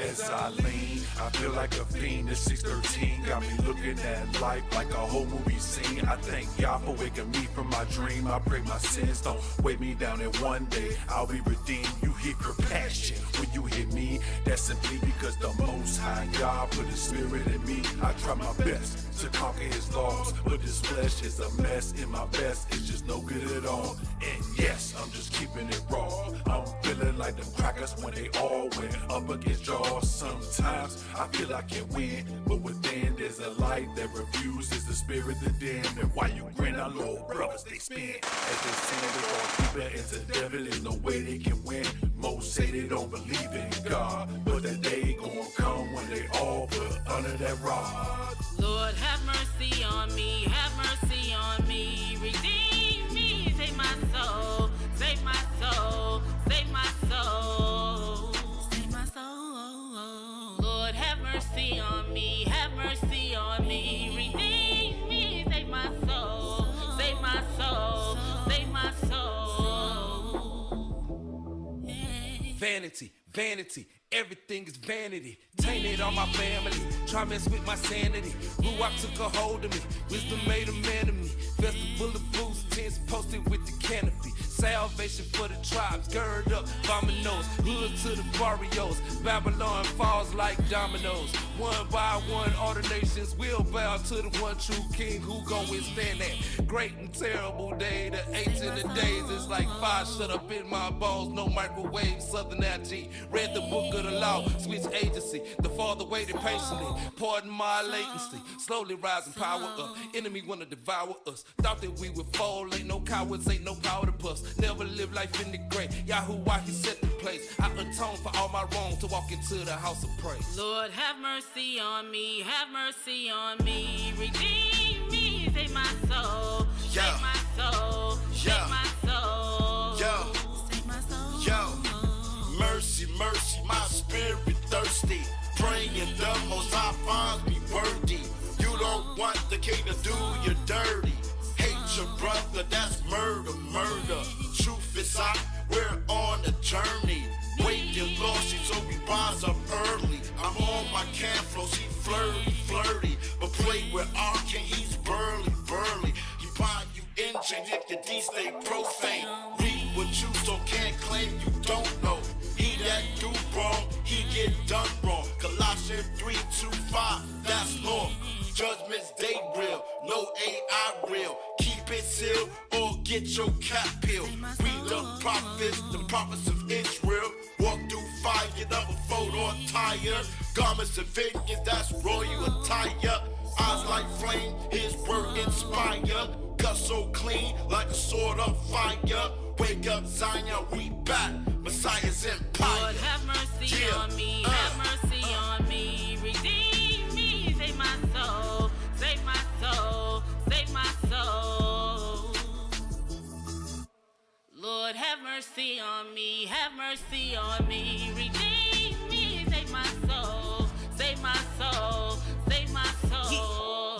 As I lean, I feel like a fiend. The 613 got me looking at life like a whole movie scene. I thank God for waking me from my dream. I pray my sins don't weigh me down, and one day I'll be redeemed. You hear compassion when you hear me. That's simply because the Most High God put His Spirit in me. I try my best to conquer His laws, but this flesh is a mess. In my best, it's just no good at all. And yes, I'm just keeping it raw. I'm feeling like them crackers when they all went up against jaws. Sometimes I feel I can win, but within there's a light that refuses the spirit to dim. And why you grin, our little brothers they spin as they sin, they go deeper into devil. There's no way they can win. Most say they don't believe in God, but that day gon' come when they all put under that rock. Lord, have mercy on me, have mercy on me, redeem me, save my soul, save my soul, save my soul, save my soul. Lord, have mercy on me, have mercy on me, redeem me, save my soul, save my soul, save my soul. Yeah. Vanity, vanity, everything is vanity. Tainted on my family, try mess with my sanity. Ruach took a hold of me, wisdom made a man of me. Festival of boots, tents posted with the canopy. Salvation for the tribes, gird up, vominos. Hood to the barrios, Babylon falls like dominoes. One by one, all the nations will bow to the one true king who gon' withstand that great and terrible day. The ancient of days is like fire shut up in my balls. No microwave, Southern IG. Read the book of the law, switch agency. The father waited patiently, pardon my latency. Slowly rising power up, enemy wanna devour us. Thought that we would fall, ain't no cowards, ain't no powder puffs. Never live life in the gray. Yahoo, why He set the place. I atone for all my wrongs to walk into the house of praise. Lord, have mercy on me, have mercy on me, redeem me, save my soul, save my soul, save my soul, save my soul. Yo, mercy, mercy, my spirit thirsty. Praying the Most High finds me worthy. You don't want the king to do you dirty. Hate your brother, that's murder, murder. Truth is hot, we're on a journey. Waking lost, so we rise up early. I'm on my camp flow, she flirty, flirty. But play with our king, he's burly, burly. He buy you injured if your D stay profane. Read what you so can't claim you don't know. He that do wrong, he get done wrong. Colossians 3:2-5, that's law. Judgment's day real, no AI real. Keep it sealed or get your cap peeled. We the prophets of Israel. Walk through fire, never fold or tire. Garments of vengeance, that's royal attire. Eyes like flame, His word inspire. Cut so clean, like a sword of fire. Wake up, Zion, we back. Messiah's empire. Lord, have mercy on me, have mercy on me, redeem me, save my soul, save my soul, save my soul. Lord, have mercy on me, have mercy on me, redeem me, save my soul, save my soul, save my soul.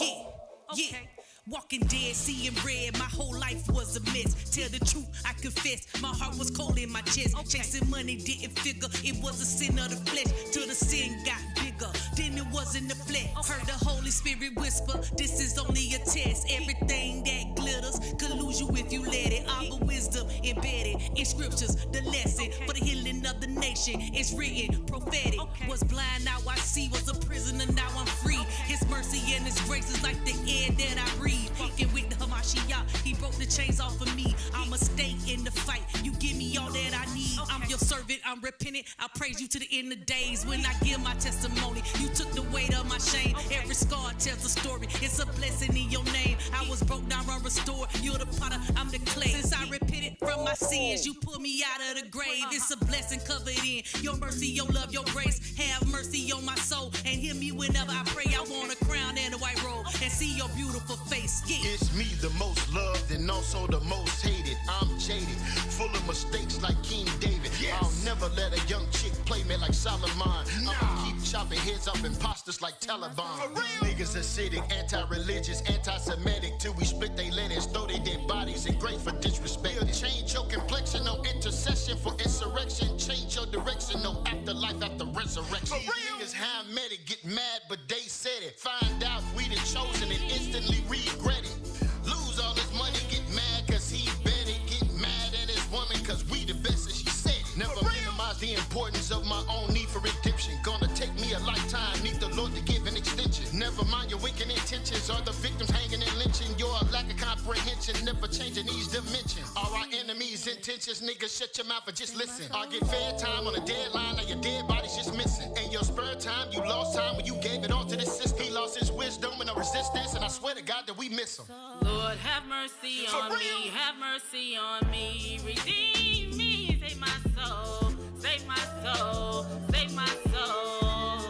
Yeah. Okay. Walking dead, seeing red, my whole life was a mess. Tell the truth, I confess, my heart was cold in my chest. Chasing money didn't figure, it was a sin of the flesh. Till the sin got bigger, then it was in the flesh. Heard the Holy Spirit whisper, this is only a test. Everything that glitters could lose you if you let it. All the wisdom embedded in scriptures, the lesson for the healing of the nation. It's written, prophetic. Was blind, now I see. Was a prisoner, now I'm free. His mercy and His grace is like the air that I breathe. Walking with the Hamashiach, He broke the chains off of me. I'ma stay in the fight. You give me all that I need. I'm your servant, I'm repentant. I praise You to the end of days. When I give my testimony, You took the weight of my shame. Every scar tells a story. It's a blessing in Your name. I was broke down, I'm restored. You're the potter, I'm the clay. Since I repented from my sins, You pulled me out of the grave. It's a blessing covered in Your mercy, Your love, Your grace. Have mercy on my soul and hear me whenever I pray. I want a crown and a white robe and see your beautiful face. Yeah. It's me, the most loved and also the most hated. I'm jaded, full of mistakes like King David. I'll never let a young chick play me like Solomon. I'ma keep chopping heads off imposters like Taliban. Niggas acidic, anti-religious, anti-Semitic. Till we split they letters, throw they dead bodies in grave for disrespect. Change your complexion, no intercession for insurrection. Change your direction, no afterlife after resurrection. Niggas how I met it, get mad, but they said it. Find out we the chosen and instantly regret it. Lose all his money, get mad cause he bet it. Get mad at his woman cause we the best and she said it. Never minimize the importance of my own need for redemption. Gonna take me a lifetime, need the Lord to give an extension. Never mind your wicked intentions or the victims hanging and lynching. Your lack of comprehension, never changing these dimensions. All our enemies' intentions, niggas shut your mouth and just listen. I get fair time on a deadline, now your dead body's just missing. In your spare time, you lost time when you gave it all to the system. He lost his wisdom and no resistance, and I swear to God that we miss him. Lord, have mercy on me, have mercy on me, redeem me, save my soul, save my soul, save my soul.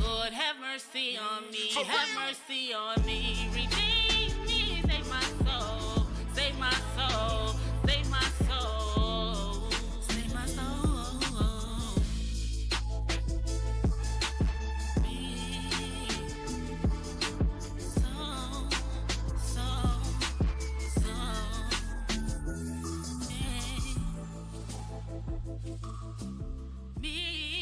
Lord, have mercy on me, have mercy on me, redeem me, save my soul, save my soul, save my soul, save my soul. Me.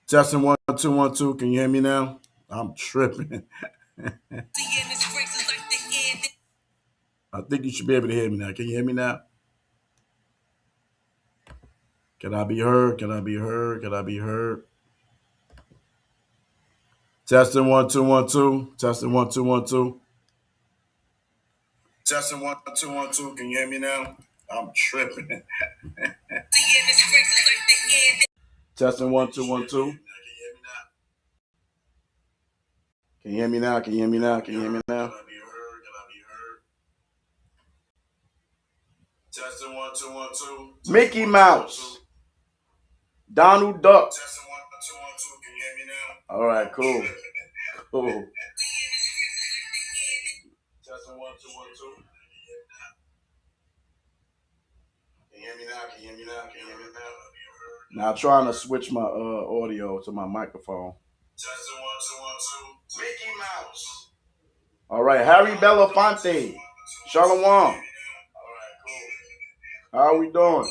Testing 1 2 1 2. Can you hear me now? I'm tripping. I think you should be able to hear me now. Can you hear me now? Can I be heard? Can I be heard? Can I be heard? Testing 1 2 1 2. Testing 1 2 1 2. Testing 1 2 1 2. Can you hear me now? I'm tripping. Testing 1 2 1 2. Can you hear me now? Can you hear me now? Can you hear me now? Testing 1 2 1 2. Mickey Mouse. Donald Duck. Testing 1 2 1 2. Can you hear me now? All right, cool. Cool. Testing 1 2 1 2. Can you hear me now? Can you hear me now? Can you hear me now? Now trying to switch my audio to my microphone. Testing 1 2 1 2. Mickey Mouse. All right, Harry Belafonte. Shalom. All right, cool. How are we doing?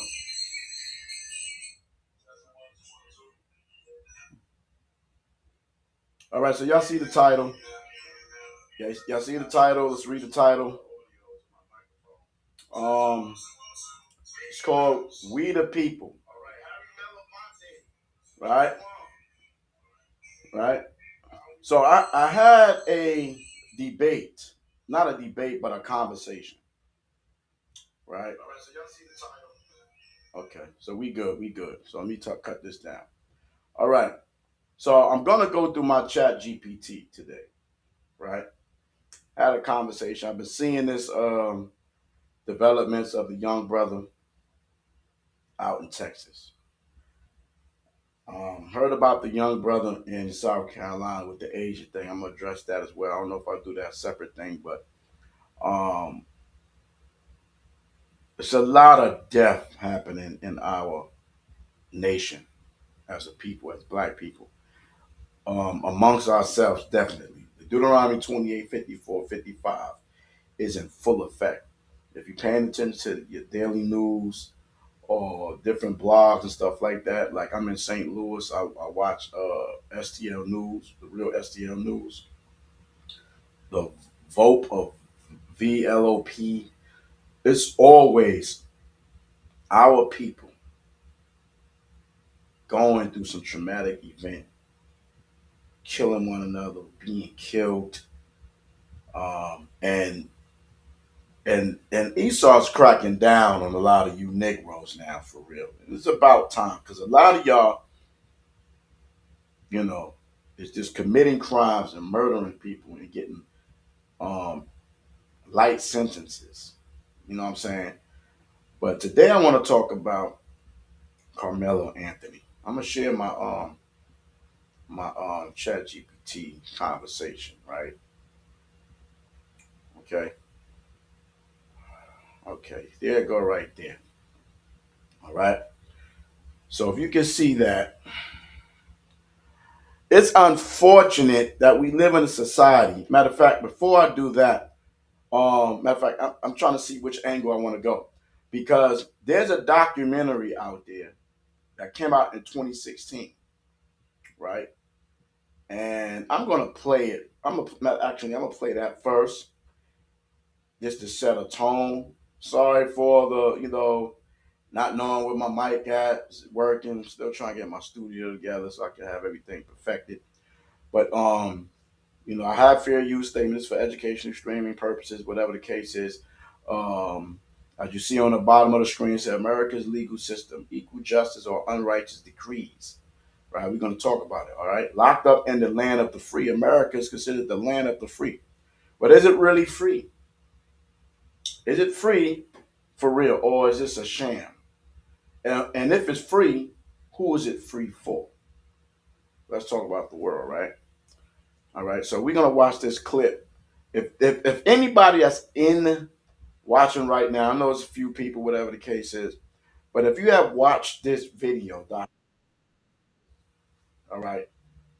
All right, so y'all see the title. Y'all see the title. Let's read the title. It's called "We the People." Right? Right? So I had a debate, not a debate, but a conversation. Right? Okay, so we good. So let me cut this down. All right. So I'm gonna go through my chat GPT today. Right? Had a conversation. I've been seeing this developments of the young brother out in Texas. Heard about the young brother in South Carolina with the Asian thing. I'm gonna address that as well. I don't know if I'll do that separate thing, but um, it's a lot of death happening in our nation as a people, as black people, amongst ourselves, definitely. The Deuteronomy 28, 54, 55 is in full effect. If you're paying attention to your daily news or different blogs and stuff like that, like I'm in St. Louis, I watch STL News, the real STL News, the VOP of VLOP. It's always our people going through some traumatic event, killing one another, being killed, and Esau's cracking down on a lot of you Negroes now for real. And it's about time because a lot of y'all, you know, is just committing crimes and murdering people and getting um, light sentences. You know what I'm saying? But today I want to talk about Carmelo Anthony. I'm gonna share my Chat GPT conversation, right? Okay, okay, there you go, right there. All right. So if you can see that, it's unfortunate that we live in a society. Matter of fact, before I do that, matter of fact, I'm trying to see which angle I want to go because there's a documentary out there that came out in 2016, right? And I'm gonna play it. I'm gonna play that first, just to set a tone. Sorry for the not knowing where my mic at. Is it working? Still trying to get my studio together so I can have everything perfected. But I have fair use statements for education, streaming purposes, whatever the case is. Um, as you see on the bottom of the screen, it says America's legal system, equal justice or unrighteous decrees. Right, we're going to talk about it. All right, locked up in the land of the free. America is considered the land of the free, but is it really free? Is it free for real, or is this a sham? And if it's free, who is it free for? Let's talk about the world, right? All right, so we're gonna watch this clip. If anybody that's in watching right now, I know it's a few people, whatever the case is, but if you have watched this video, Doc, all right,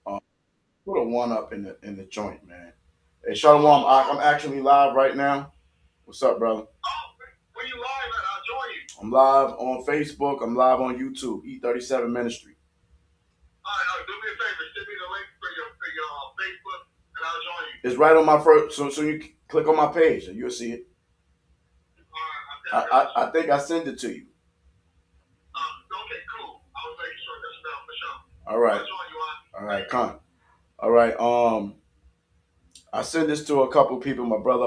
um, put a one up in the joint, man. Hey, Shalom, I'm actually live right now. What's up, brother? Where you live at? I'll join you. I'm live on Facebook. I'm live on YouTube. E37 Ministry. All right, do me a favor. Send me the link for your Facebook, and I'll join you. It's right on my first. So you click on my page, and you'll see it. All right, I think I sent it to you. Okay, cool. I was making sure that's down for sure. All right. I'll join you on. All right, con. All right. I sent this to a couple people. My brother,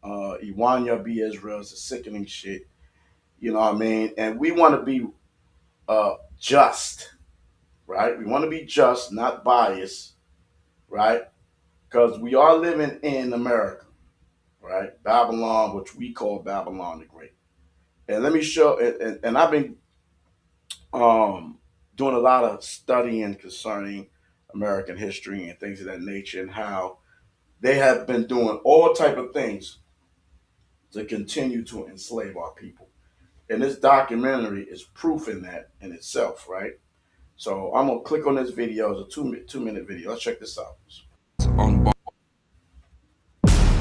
Iwanya B. Israel. It's a sickening shit. You know what I mean? And we want to be just, right? We want to be just, not biased, right? Because we are living in America, right? Babylon, which we call Babylon the Great. And let me show, and I've been doing a lot of studying concerning American history and things of that nature, and how they have been doing all type of things to continue to enslave our people. And this documentary is proof in that in itself, right? So I'm gonna click on this video. It's a two minute video. Let's check this out. On bar.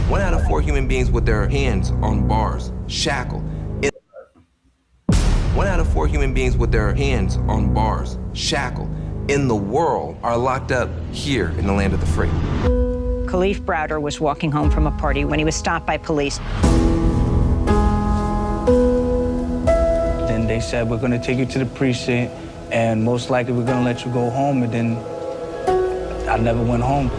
1 out of 4 human beings with their hands on bars, shackled. 1 out of 4 human beings with their hands on bars, shackled, in the world are locked up here in the land of the free. Khalif Browder was walking home from a party when he was stopped by police. Then they said, we're gonna take you to the precinct and most likely we're gonna let you go home, and then I never went home.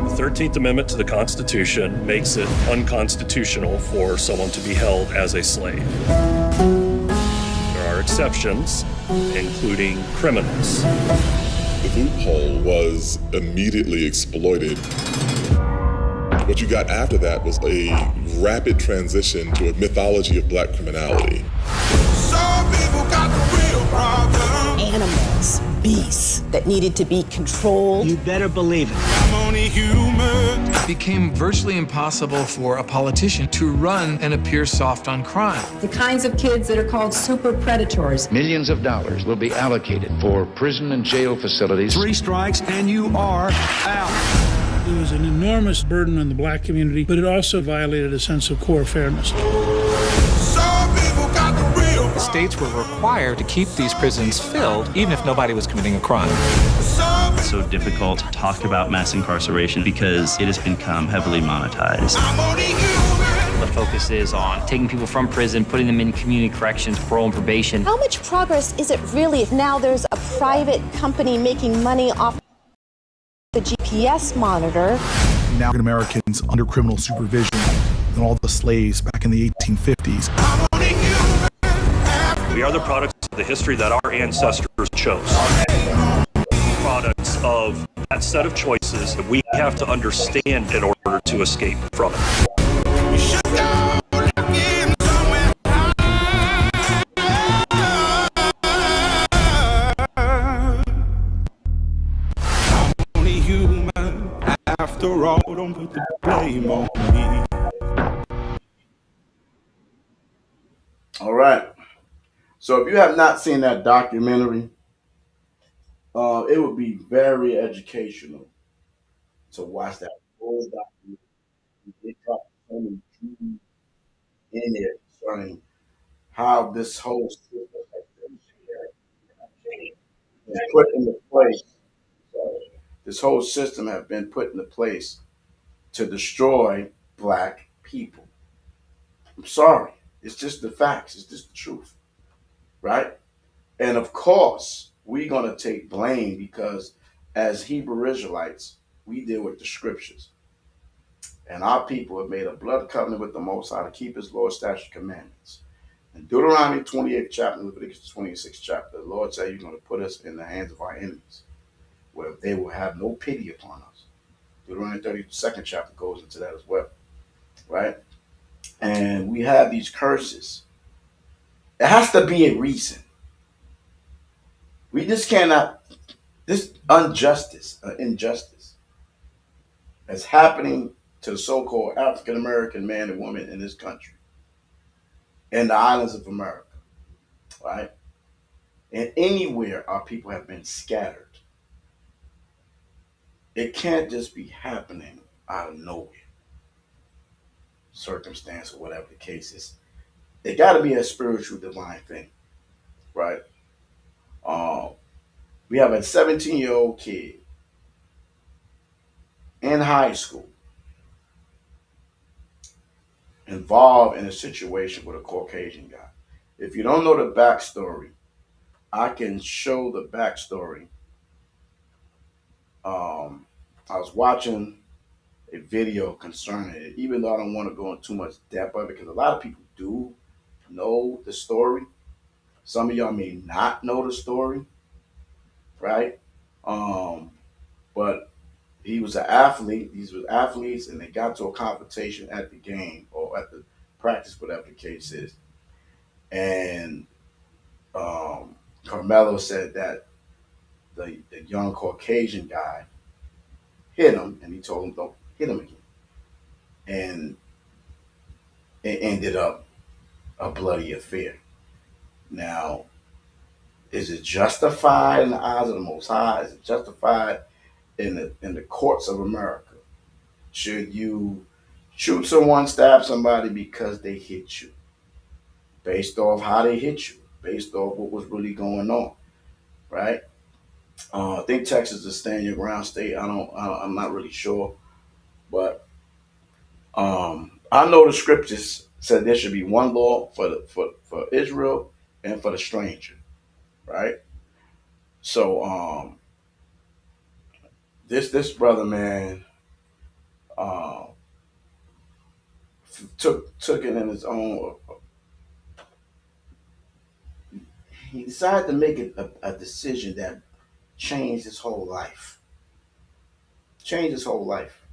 The 13th Amendment to the Constitution makes it unconstitutional for someone to be held as a slave. There are exceptions, including criminals. The loophole was immediately exploited. What you got after that was a rapid transition to a mythology of black criminality. Some people got the real problem. Animals, beasts that needed to be controlled. You better believe it. I'm only human. It became virtually impossible for a politician to run and appear soft on crime. The kinds of kids that are called super predators. Millions of dollars will be allocated for prison and jail facilities. 3 strikes and you are out. It was an enormous burden on the black community, but it also violated a sense of core fairness. Some people got the real problem. States were required to keep these prisons filled, even if nobody was committing a crime. It's so difficult to talk about mass incarceration because it has become heavily monetized. The focus is on taking people from prison, putting them in community corrections, parole and probation. How much progress is it really if now there's a private company making money off the GPS monitor? Now Americans under criminal supervision than all the slaves back in the 1850s. We are the products of the history that our ancestors chose. Products of that set of choices that we have to understand in order to escape from it. After all, don't put the blame on me. All right. So if you have not seen that documentary, it would be very educational to watch that whole documentary. They talk so many truths in it concerning how this whole system has been put into place. So this whole system has been put into place to destroy black people. I'm sorry. It's just the facts. It's just the truth. Right? And of course, we're going to take blame because as Hebrew Israelites, we deal with the scriptures. And our people have made a blood covenant with the Most High to keep his law, statutes, commandments. In Deuteronomy 28th chapter, Leviticus 26th chapter, the Lord said, you're going to put us in the hands of our enemies, where they will have no pity upon us. Deuteronomy 32nd chapter goes into that as well. Right? And we have these curses. It has to be a reason. We just cannot, this injustice that's happening to the so-called African American man and woman in this country, in the islands of America, right? And anywhere our people have been scattered. It can't just be happening out of nowhere, circumstance or whatever the case is. It got to be a spiritual divine thing, right? We have a 17-year-old kid in high school involved in a situation with a Caucasian guy. If you don't know the backstory, I can show the backstory. I was watching a video concerning it, even though I don't want to go into too much depth of it, because a lot of people do know the story. Some of y'all may not know the story, right? But he was an athlete. These were athletes, and they got to a confrontation at the game or at the practice, whatever the case is. And Karmelo said that the young Caucasian guy hit him, and he told him don't hit him again, and it ended up a bloody affair. Now, is it justified in the eyes of the Most High? Is it justified in the courts of America? Should you shoot someone, stab somebody because they hit you, based off how they hit you, based off what was really going on, right? I think Texas is stand your ground state. I'm not really sure, but I know the scriptures said there should be one law for Israel and for the stranger, right? So this brother, man, uh, took it in his own. He decided to make it a decision that changed his whole life. Changed his whole life,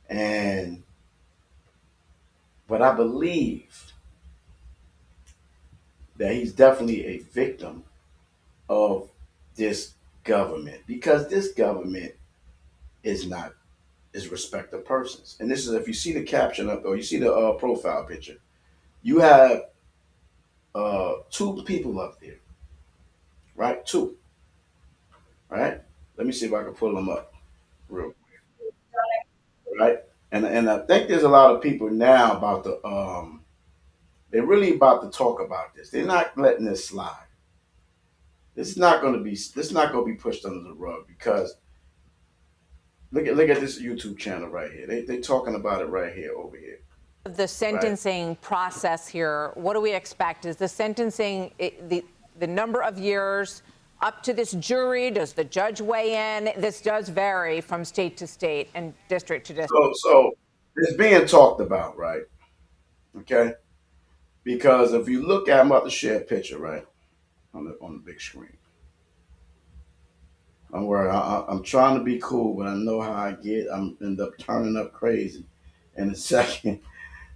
and but I believe that he's definitely a victim of this government, because this government is not is respect of persons. And this is, if you see the caption up, or you see the profile picture, you have two people up there, right? Two, right? Let me see if I can pull them up real quick, right? And I think there's a lot of people now about the they're really about to talk about this. They're not letting this slide. This is not going to be pushed under the rug, because look at this YouTube channel right here. They talking about it right here, over here. The sentencing process here, what do we expect? Is the sentencing, the number of years up to this jury? Does the judge weigh in? This does vary from state to state and district to district. So it's being talked about, right? Okay, because if you look at, I'm about to share a picture, right, on the big screen. Don't worry, I'm trying to be cool, but I know how I get. I'm end up turning up crazy in a second.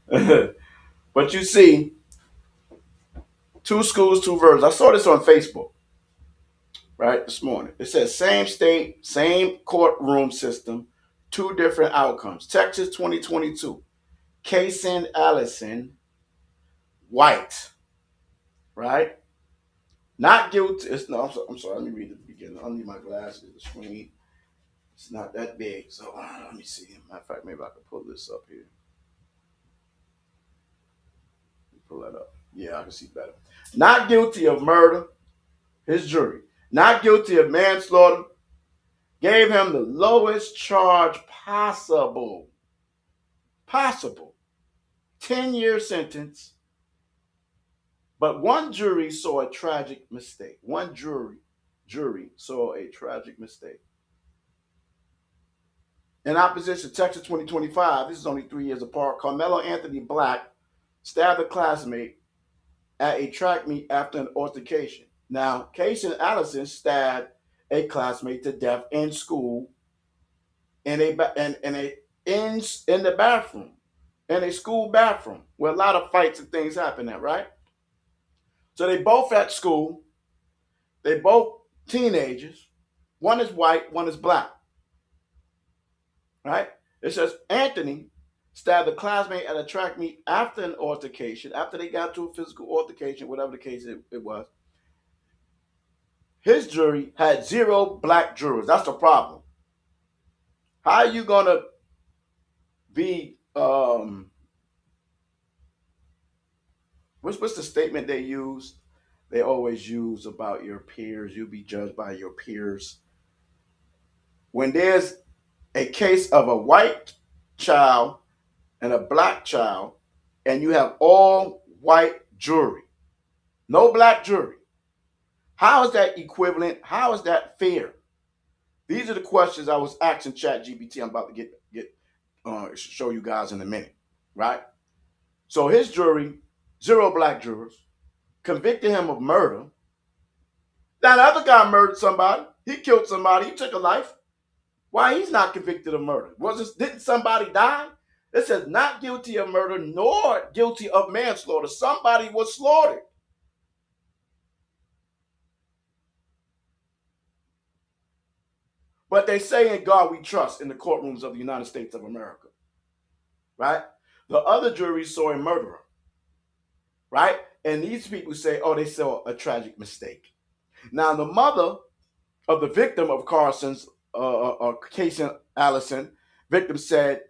But you see, two schools, two verdicts. I saw this on Facebook, right, this morning. It says same state, same courtroom system, two different outcomes. Texas 2022. Kason Allison, white, right? Not guilty. I'm sorry. Let me read the beginning. I need my glasses. The screen, it's not that big. So let me see. Matter of fact, maybe I can pull this up here. Pull that up. Yeah, I can see better. Not guilty of murder. His jury. Not guilty of manslaughter. Gave him the lowest charge possible. 10-year sentence. But one jury saw a tragic mistake. One jury saw a tragic mistake. In opposition, Texas 2025, this is only 3 years apart, Karmelo Anthony Black stabbed a classmate at a track meet after an altercation. Now, Kason Allison stabbed a classmate to death in school in the bathroom, in a school bathroom, where a lot of fights and things happen at, right? So they both at school. They both teenagers. One is white, one is black. Right? It says Anthony stabbed a classmate at a track meet after an altercation, after they got to a physical altercation, whatever the case it was. His jury had 0 black jurors. That's the problem. How are you going to be, what's the statement they use? They always use about your peers. You'll be judged by your peers. When there's a case of a white child and a black child, and you have all white jury, no black jury, how is that equivalent? How is that fair? These are the questions I was asking ChatGPT. I'm about to get show you guys in a minute, right? So his jury, 0 black jurors, convicted him of murder. Now the other guy murdered somebody. He killed somebody. He took a life. Why he's not convicted of murder? Didn't somebody die? It says not guilty of murder nor guilty of manslaughter. Somebody was slaughtered. But they say in God we trust in the courtrooms of the United States of America, right? The other jury saw a murderer, right? And these people say, oh, they saw a tragic mistake. Now, the mother of the victim of Carson's case in Allison, victim said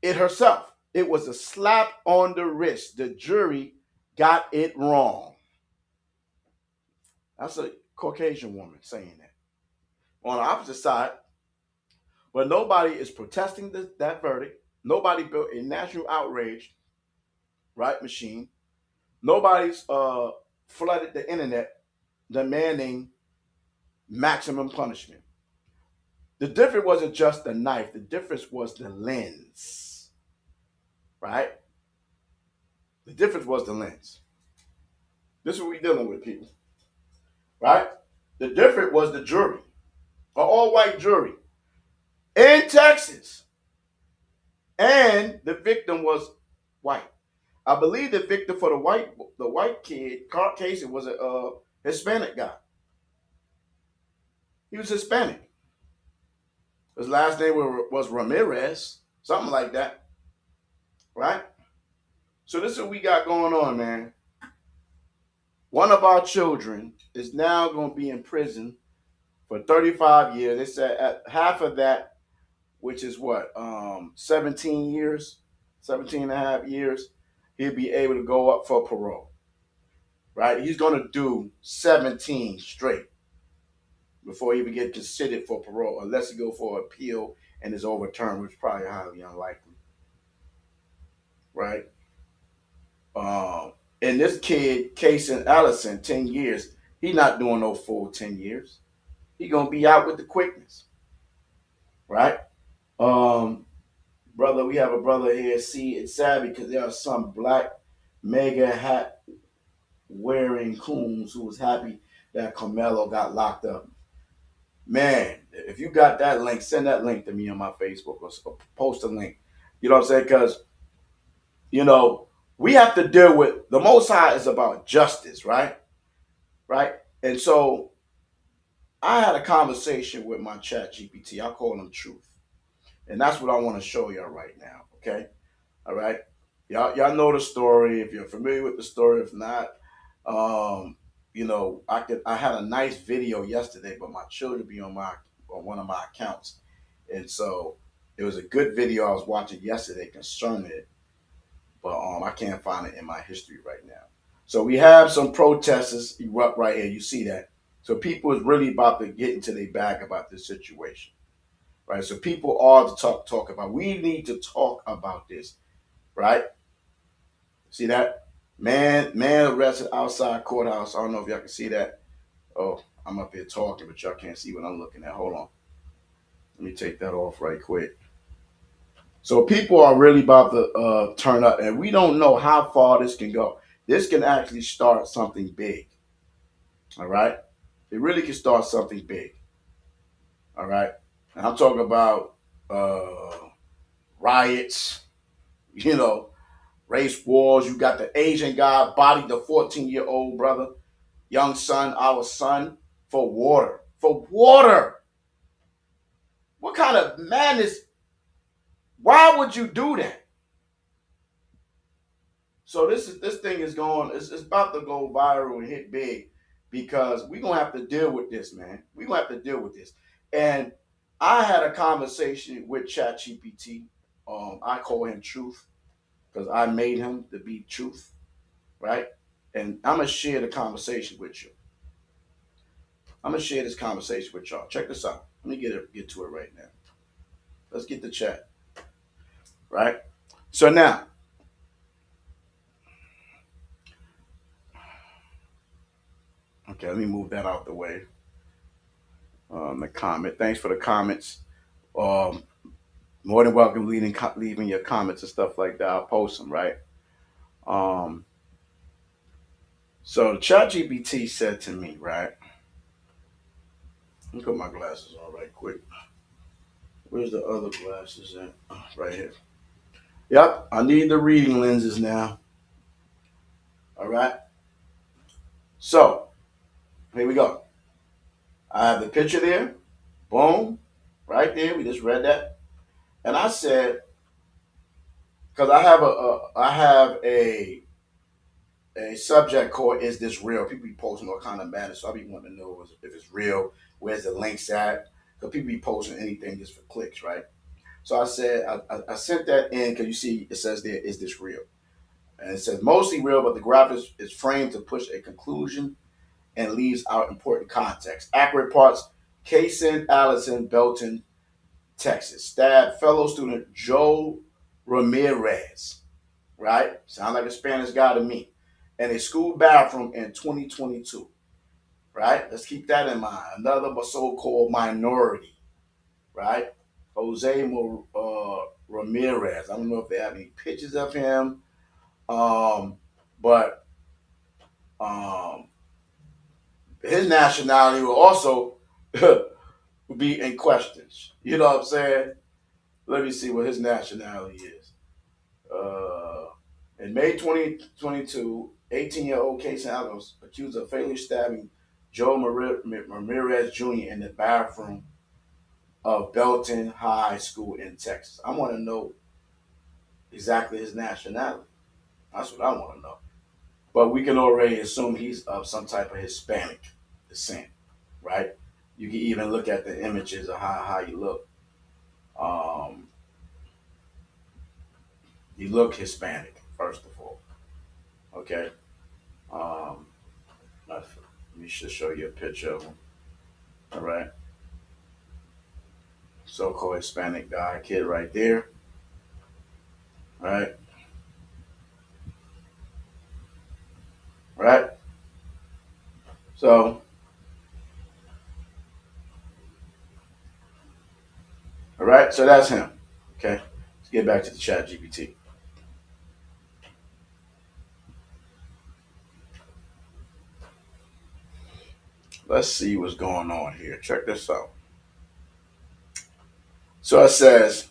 it herself. It was a slap on the wrist. The jury got it wrong. That's a Caucasian woman saying that. On the opposite side, but nobody is protesting that verdict. Nobody built a national outrage, right, machine. Nobody's flooded the internet demanding maximum punishment. The difference wasn't just the knife. The difference was the lens, right? The difference was the lens. This is what we're dealing with, people, right? The difference was the jury, an all-white jury in Texas, and the victim was white. I believe the victim for the white kid, Casey, was a Hispanic guy. He was Hispanic. His last name was Ramirez, something like that, right? So this is what we got going on, man. One of our children is now going to be in prison for 35 years. They said at half of that, which is what, 17 years, 17 and a half years, he'll be able to go up for parole, right? He's going to do 17 straight before he even get considered for parole, unless he go for appeal and is overturned, which is probably highly unlikely, right? And this kid, Case in Allison, 10 years, he not doing no full 10 years. He gonna be out with the quickness, right? Brother, we have a brother here. See, it's sad because there are some black mega hat wearing coons who was happy that Karmelo got locked up. Man, if you got that link, send that link to me on my Facebook or post a link. You know what I'm saying? Because, you know, we have to deal with, the Most High is about justice, right? Right? And so I had a conversation with my chat GPT. I call him Truth. And that's what I want to show y'all right now, okay? All right? Y'all know the story. If you're familiar with the story, if not, you know, I had a nice video yesterday, but my children be on one of my accounts. And so it was a good video I was watching yesterday concerning it, but I can't find it in my history right now. So we have some protesters erupt right here. You see that. So people is really about to get into their bag about this situation, right? So people are to talk about. We need to talk about this, right? See that? Man arrested outside courthouse. I don't know if y'all can see that. Oh, I'm up here talking, but y'all can't see what I'm looking at. Hold on. Let me take that off right quick. So people are really about to turn up, and we don't know how far this can go. This can actually start something big. All right? It really can start something big. All right? And I'm talking about riots, you know, race wars. You got the Asian guy bodied the 14-year-old brother, young son, our son, for water. For water. What kind of madness? Why would you do that? So this thing is going, it's about to go viral and hit big because we're going to have to deal with this, man. We're going to have to deal with this. And I had a conversation with ChatGPT. I call him Truth because I made him to be Truth, right? And I'm going to share the conversation with you. I'm going to share this conversation with y'all. Check this out. Let me get to it right now. Let's get the chat, right? So now, okay, let me move that out the way. The comment. Thanks for the comments. More than welcome leaving your comments and stuff like that. I'll post them, right? So the ChatGPT said to me, right? Let me put my glasses on right quick. Where's the other glasses at? Oh, right here. Yep, I need the reading lenses now. All right. So here we go. I have the picture there. Boom. Right there, we just read that. And I said, because I have a subject called "Is This Real?" People be posting all kind of madness, so I be wanting to know if it's real. Where's the links at? Because people be posting anything just for clicks, right? So I said I sent that in because you see it says there, "Is this real?" And it says mostly real, but the graph is framed to push a conclusion and leaves out important context. Accurate parts: Kaysen Allison, Belton, Texas, stabbed fellow student Joe Ramirez. Right? Sound like a Spanish guy to me. In a school bathroom in 2022. Right? Let's keep that in mind. Another so-called minority. Right? Jose Ramirez. I don't know if they have any pictures of him. But his nationality will also be in questions. You know what I'm saying? Let me see what his nationality is. In May 2022, 18-year-old Kaysen Allen was accused of fatally stabbing Joe Ramirez Jr. in the bathroom of Belton High School in Texas. I want to know exactly his nationality. That's what I want to know. But we can already assume he's of some type of Hispanic descent, right? You can even look at the images of how you look. You look Hispanic, first of all. Okay. Let me just show you a picture of him. All right. So-called Hispanic guy, kid right there. Right. Right. So, all right. So that's him. Okay. Let's get back to the chat GPT. Let's see what's going on here. Check this out. So it says,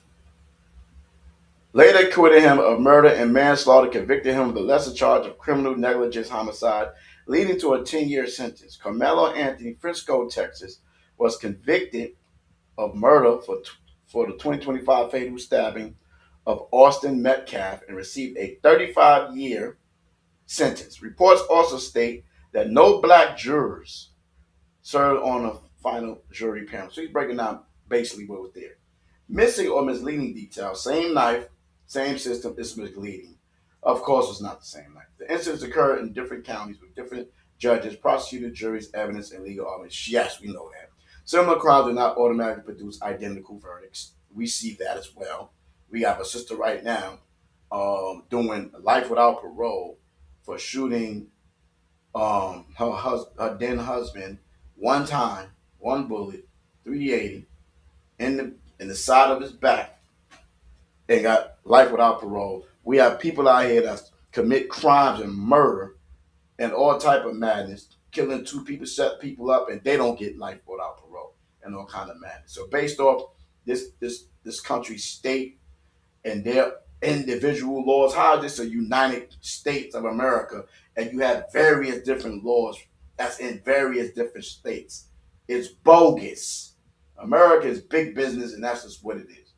later acquitted him of murder and manslaughter, convicted him of the lesser charge of criminal negligence homicide, leading to a 10-year sentence. Karmelo Anthony, Frisco, Texas, was convicted of murder for the 2025 fatal stabbing of Austin Metcalf and received a 35-year sentence. Reports also state that no black jurors served on the final jury panel. So he's breaking down basically what was there. Missing or misleading details: same knife, same system, is misleading. Of course, it's not the same knife. The incidents occurred in different counties with different judges, prosecutors, juries, evidence, and legal arguments. Yes, we know that. Similar crimes do not automatically produce identical verdicts. We see that as well. We have a sister right now doing life without parole for shooting her then husband one time, one bullet, 380 in the side of his back, and got life without parole. We have people out here that commit crimes and murder and all type of madness, killing two people, set people up, and they don't get life without parole and all kind of madness. So based off this country's state and their individual laws, how is this a United States of America and you have various different laws that's in various different states? It's bogus. America is big business, and that's just what it is.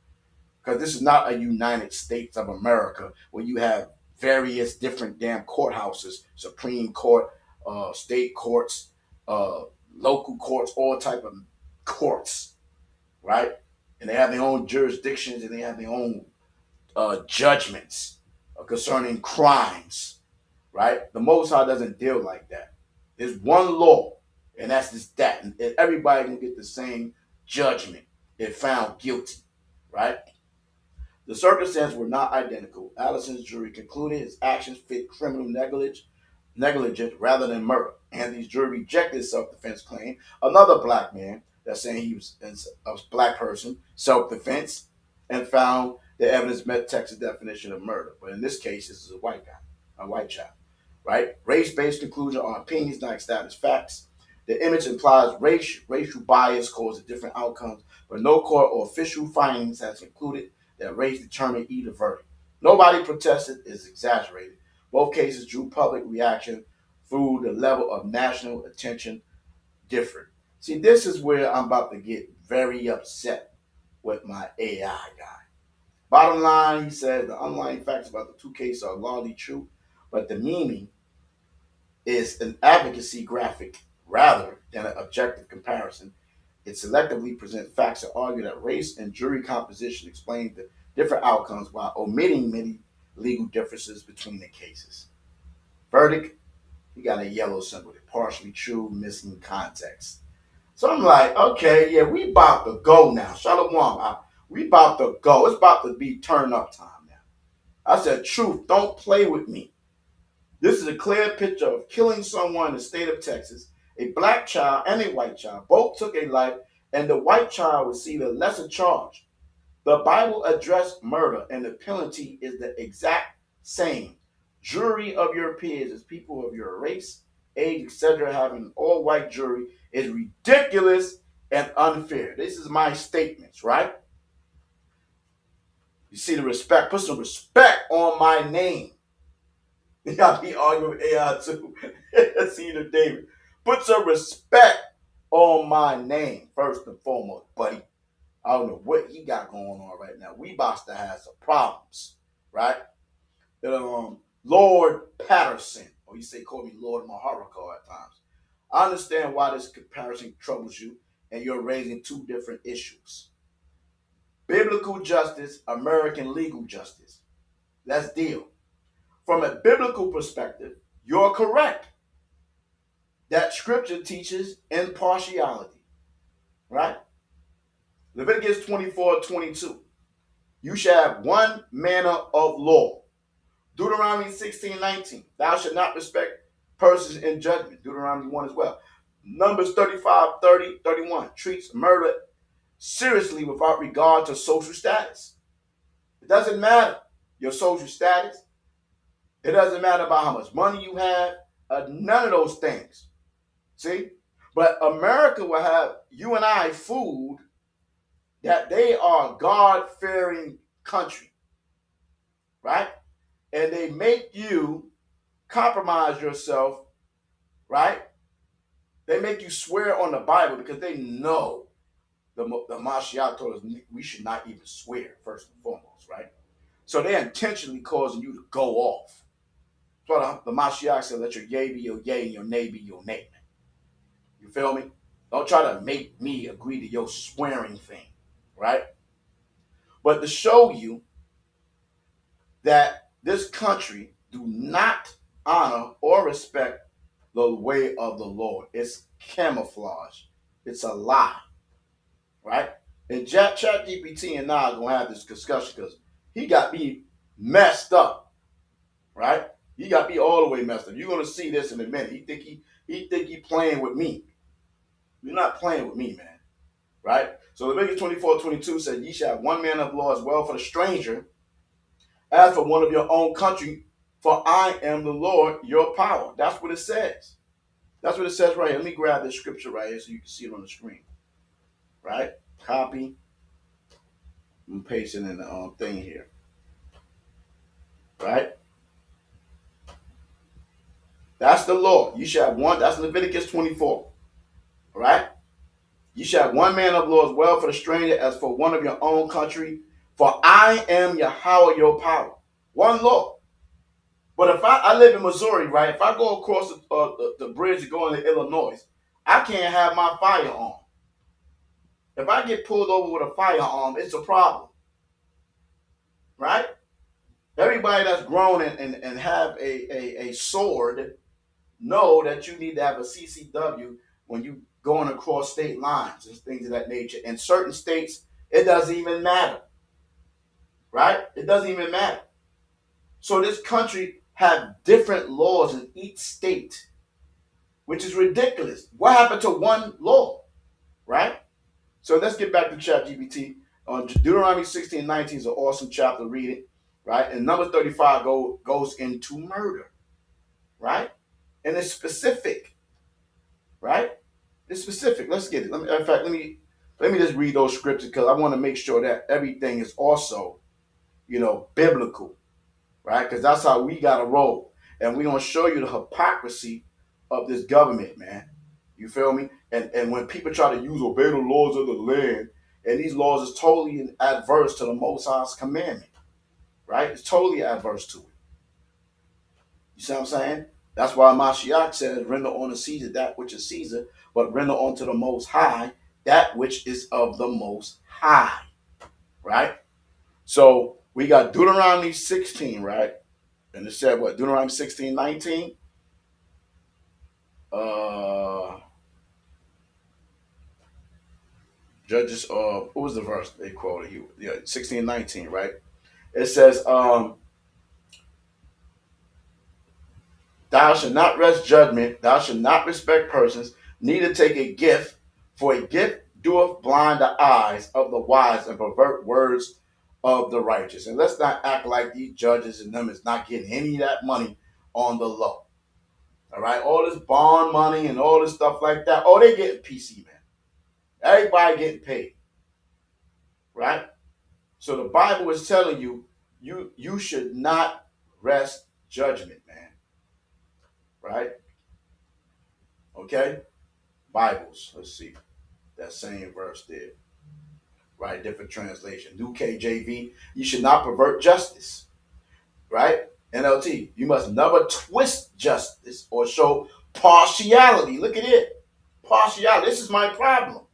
Because this is not a United States of America where you have various different damn courthouses, Supreme Court, state courts, local courts, all type of courts, right? And they have their own jurisdictions and they have their own judgments concerning crimes, right? The Most High doesn't deal like that. There's one law, and that's just that. And everybody can get the same judgment if found guilty, right? The circumstances were not identical. Allison's jury concluded his actions fit criminal negligence rather than murder. Anthony's jury rejected self-defense claim. Another black man that's saying he was a black person, self-defense, and found the evidence met Texas definition of murder. But in this case, this is a white guy, a white child, right? Race-based conclusion are opinions, not established facts. The image implies racial bias causes different outcomes, but no court or official findings has concluded that race determined either verdict. Nobody protested is exaggerated. Both cases drew public reaction through the level of national attention different. See, this is where I'm about to get very upset with my AI guy. Bottom line, he said the underlying facts about the two cases are largely true, but the meaning is an advocacy graphic rather than an objective comparison. It selectively presents facts that argue that race and jury composition explain the different outcomes while omitting many legal differences between the cases. Verdict, he got a yellow symbol, partially true, missing context. So I'm like, okay, yeah, we about to go now. Shalom, we about to go. It's about to be turn up time now. I said, truth, don't play with me. This is a clear picture of killing someone in the state of Texas. A black child and a white child both took a life, and the white child received a lesser charge. The Bible addressed murder, and the penalty is the exact same. Jury of your peers is people of your race, age, etc. Having an all-white jury is ridiculous and unfair. This is my statements, right? You see the respect. Put some respect on my name. Y'all be arguing with AI too. See the David. Put some respect on my name, first and foremost, buddy. I don't know what he got going on right now. We about to have some problems, right? Lord Patterson, or you say call me Lord Maharako at times. I understand why this comparison troubles you, and you're raising two different issues. Biblical justice, American legal justice. Let's deal. From a biblical perspective, you're correct that scripture teaches impartiality, right? Leviticus 24:22. You shall have one manner of law. Deuteronomy 16:19. Thou shalt not respect persons in judgment. Deuteronomy 1 as well. Numbers 35:30-31 treats murder seriously without regard to social status. It doesn't matter your social status. It doesn't matter about how much money you have. None of those things. See? But America will have you and I fooled that they are a God-fearing country, right? And they make you compromise yourself, right? They make you swear on the Bible because they know the Mashiach told us we should not even swear, first and foremost, right? So they're intentionally causing you to go off. That's why the Mashiach said, let your yea be your yea and your nay be your nay. You feel me? Don't try to make me agree to your swearing thing, right? But to show you that this country do not honor or respect the way of the Lord. It's camouflage. It's a lie, right? And ChatGPT and I are going to have this discussion because he got me messed up, right? He got me all the way messed up. You're going to see this in a minute. He think he playing with me. You're not playing with me, man, right? So Leviticus 24:22 said, ye shall have one man of law as well for the stranger, as for one of your own country, for I am the Lord your power. That's what it says. That's what it says right here. Let me grab this scripture right here so you can see it on the screen. Right? Copy. I'm pasting in the thing here. Right? That's the law. You shall have one. That's Leviticus 24. Right? You shall have one man of law as well for the stranger as for one of your own country. For I am Yahweh your power. One law. But if I live in Missouri, right? If I go across the bridge to go into Illinois, I can't have my firearm. If I get pulled over with a firearm, it's a problem. Right? Everybody that's grown and have a sword know that you need to have a CCW when you going across state lines and things of that nature. In certain states, it doesn't even matter. Right? It doesn't even matter. So this country have different laws in each state, which is ridiculous. What happened to one law? Right? So let's get back to ChatGPT. Deuteronomy 16:19 is an awesome chapter. Read it. Right? And number 35 goes into murder. Right? And it's specific. Right? It's specific. Let's get it. In fact, let me just read those scriptures because I want to make sure that everything is also, biblical. Right? Because that's how we got to roll. And we're going to show you the hypocrisy of this government, man. You feel me? And when people try to obey the laws of the land, And these laws is totally adverse to the Most High's commandment, right? It's totally adverse to it. You see what I'm saying? That's why Mashiach says, render unto Caesar that which is Caesar, but render unto the Most High that which is of the Most High, right? So we got Deuteronomy 16, right? And it said what? Deuteronomy 16, 19. Judges, what was the verse they quoted? Yeah, 16, 19, right? It says, thou shalt not rest judgment, thou shalt not respect persons, neither take a gift, for a gift doeth blind the eyes of the wise and pervert words of the righteous. And let's not act like these judges and them is not getting any of that money on the low. All right, all this bond money and all this stuff like that. Oh, they getting PC, man. Everybody getting paid, right? So the Bible is telling you, you should not rest judgment, man. Right? Okay? Bibles. Let's see. That same verse there. Right? Different translation. New KJV. You should not pervert justice. Right? NLT. You must never twist justice or show partiality. Look at it. Partiality. This is my problem.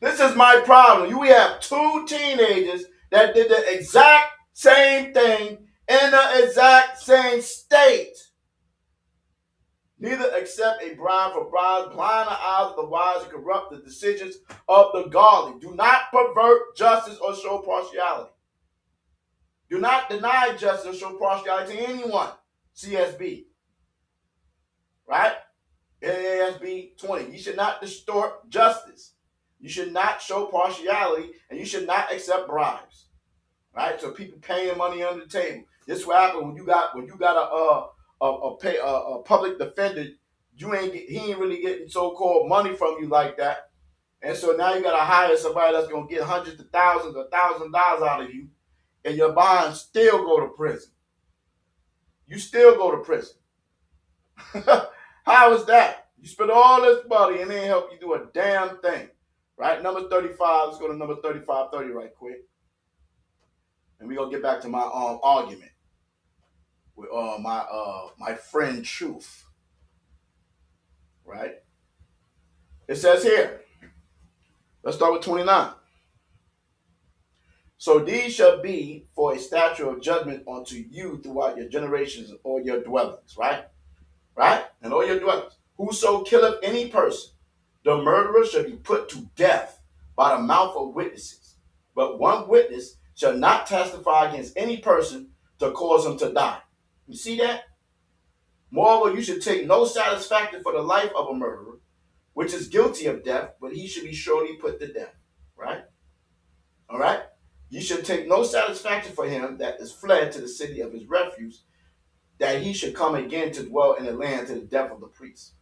This is my problem. We have two teenagers that did the exact same thing in the exact same state. Neither accept a bribe for bribes, blind the eyes of the wise, and corrupt the decisions of the godly. Do not pervert justice or show partiality. Do not deny justice or show partiality to anyone. CSB. Right? NASB 20. You should not distort justice. You should not show partiality, and you should not accept bribes. Right? So people paying money under the table. This is what happened when you got a public defender. He ain't really getting so-called money from you like that. And so now you gotta hire somebody that's gonna get hundreds of thousands or $1,000 out of you, and your bond still go to prison. You still go to prison. How is that? You spend all this money and they ain't help you do a damn thing. Right? Number 35. Let's go to number 3530 right quick. And we're gonna get back to my argument with my friend Truth. Right? It says here. Let's start with 29. So these shall be for a statute of judgment unto you throughout your generations and all your dwellings, right? Right? And all your dwellings. Whoso killeth any person, the murderer shall be put to death by the mouth of witnesses. But one witness shall not testify against any person to cause him to die. You see that? Moreover, you should take no satisfaction for the life of a murderer, which is guilty of death, but he should be surely put to death. Right? All right? You should take no satisfaction for him that is fled to the city of his refuge, that he should come again to dwell in the land to the death of the priest.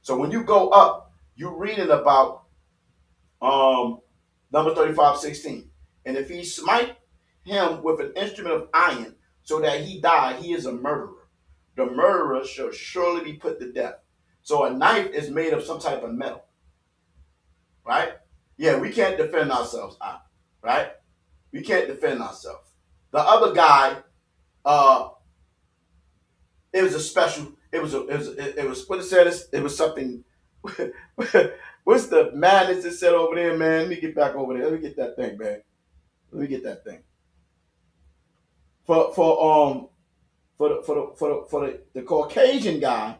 So when you go up, you're reading about number 35:16. And if he smite him with an instrument of iron so that he die, he is a murderer. The murderer shall surely be put to death. So a knife is made of some type of metal. Right? Yeah, we can't defend ourselves, right? We can't defend ourselves. The other guy, it was a special, it was what it said, it was something. What's the madness it said over there, man? Let me get back over there. Let me get that thing, man. Let me get that thing. For the Caucasian guy,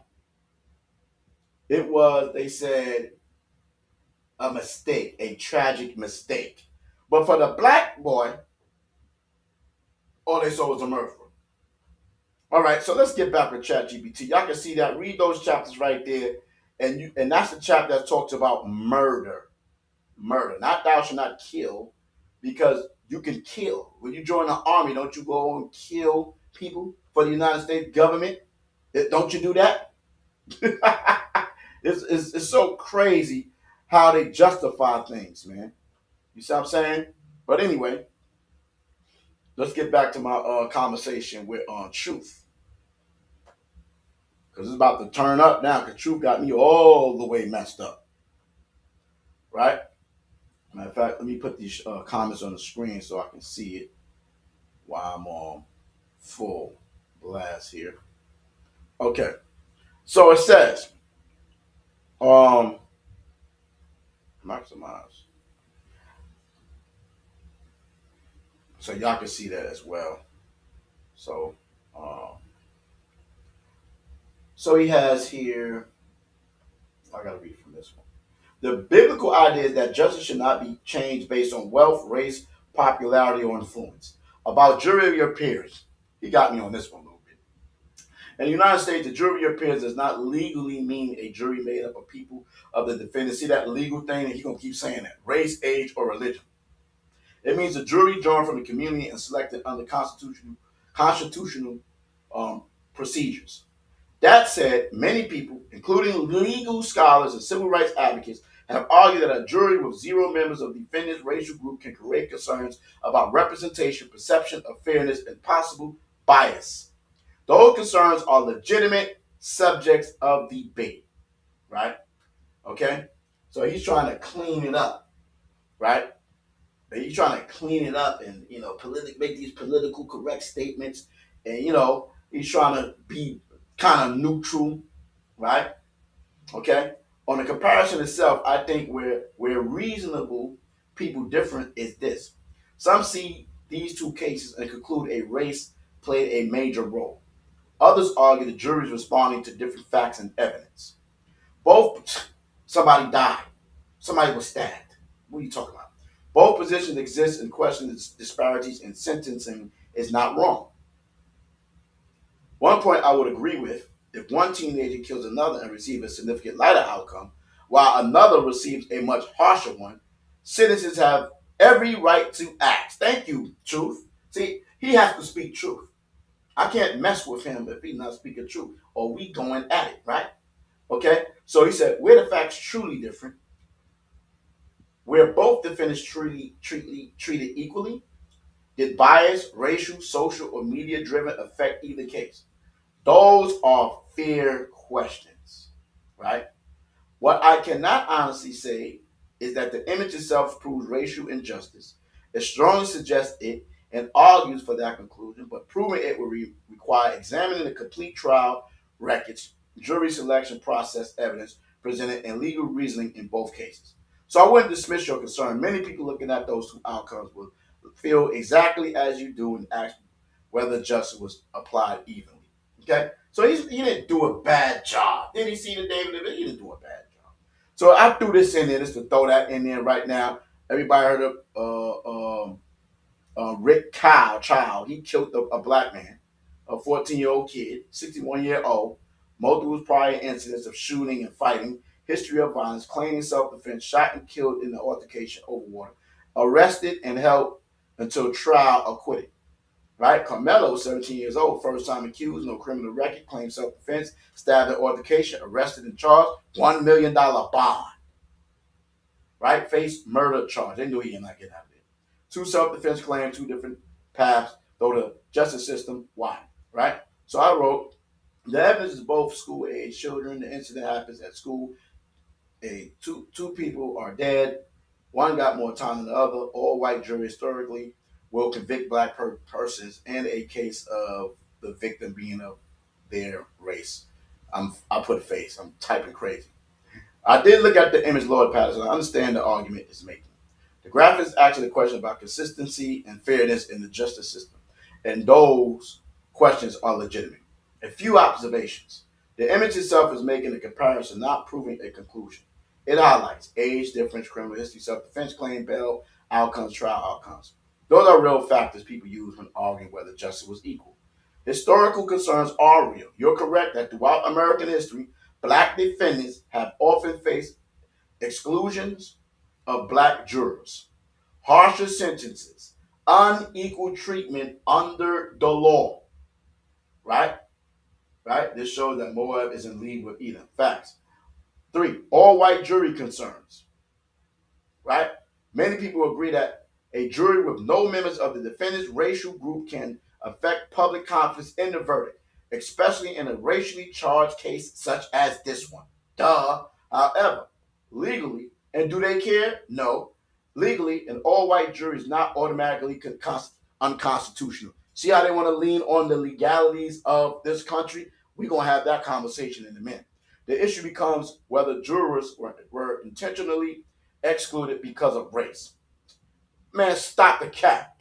it was, they said, a mistake, a tragic mistake. But for the black boy, all they saw was a murderer. All right, so let's get back to ChatGPT. Y'all can see that. Read those chapters right there. And that's the chapter that talks about murder. Murder. Not thou shalt not kill, because you can kill. When you join the army, don't you go and kill people for the United States government? Don't you do that? It's so crazy how they justify things, man. You see what I'm saying? But anyway, let's get back to my conversation with Truth. Because it's about to turn up now, because Truth got me all the way messed up. Right? Matter of fact, let me put these comments on the screen so I can see it while I'm on full blast here. Okay, so it says, maximize, so y'all can see that as well. So, so he has here. I gotta read from this one. The biblical idea is that justice should not be changed based on wealth, race, popularity, or influence. About jury of your peers, he got me on this one a little bit. In the United States, the jury of your peers does not legally mean a jury made up of people of the defendant. See that legal thing, and he's gonna keep saying that: race, age, or religion. It means a jury drawn from the community and selected under constitutional procedures. That said, many people, including legal scholars and civil rights advocates, have argued that a jury with 0 members of the defendant's racial group can create concerns about representation, perception of fairness, and possible bias. Those concerns are legitimate subjects of debate, right? Okay? So he's trying to clean it up, right? He's trying to clean it up and, make these political correct statements. And, he's trying to be kind of neutral, right? Okay. On the comparison itself, I think where reasonable people different is this. Some see these two cases and conclude a race played a major role. Others argue the jury is responding to different facts and evidence. Somebody died. Somebody was stabbed. What are you talking about? Both positions exist and question disparities in sentencing is not wrong. One point I would agree with: if one teenager kills another and receives a significant lighter outcome, while another receives a much harsher one, citizens have every right to act. Thank you, Truth. See, he has to speak truth. I can't mess with him if he's not speaking truth, or we going at it, right? Okay? So he said, where the facts truly different, where both defendants treated equally, did bias, racial, social, or media-driven affect either case? Those are fair questions, right? What I cannot honestly say is that the image itself proves racial injustice. It strongly suggests it and argues for that conclusion, but proving it will require examining the complete trial records, jury selection process, evidence presented, and legal reasoning in both cases. So I wouldn't dismiss your concern. Many people looking at those two outcomes will feel exactly as you do and ask whether justice was applied evenly. Okay, so he didn't do a bad job. Did he see the David? He didn't do a bad job. So I threw this in there just to throw that in there right now. Everybody heard of Rick Child. He killed a black man, a 14-year-old kid, 61-year-old, multiple prior incidents of shooting and fighting, history of violence, claiming self-defense, shot and killed in the altercation over water, arrested and held until trial, acquitted. Right? Karmelo, 17 years old, first time accused, no criminal record, claimed self-defense, stabbed in altercation, arrested and charged, $1 million bond. Right? Faced murder charge. They knew he did not get out of there. 2 self-defense claims, 2 different paths, though the justice system, why? Right? So I wrote, the evidence is both school-age children. The incident happens at school. Two people are dead. One got more time than the other. All white jury historically will convict black persons in a case of the victim being of their race. I put face. I'm typing crazy. I did look at the image Lord Patterson. I understand the argument it's making. The graphic is actually a question about consistency and fairness in the justice system. And those questions are legitimate. A few observations. The image itself is making a comparison, not proving a conclusion. It highlights age difference, criminal history, self-defense claim, bail, outcomes, trial outcomes. Those are real factors people use when arguing whether justice was equal. Historical concerns are real. You're correct that throughout American history, black defendants have often faced exclusions of black jurors, harsher sentences, unequal treatment under the law. Right? Right? This shows that Moab is in league with Edom. Facts. 3, all white jury concerns. Right? Many people agree that a jury with no members of the defendant's racial group can affect public confidence in the verdict, especially in a racially charged case such as this one. Duh. However, legally, and do they care? No. legally, an all-white jury is not automatically unconstitutional. See how they want to lean on the legalities of this country? We're going to have that conversation in a minute. The issue becomes whether jurors were intentionally excluded because of race. Man, stop the cap.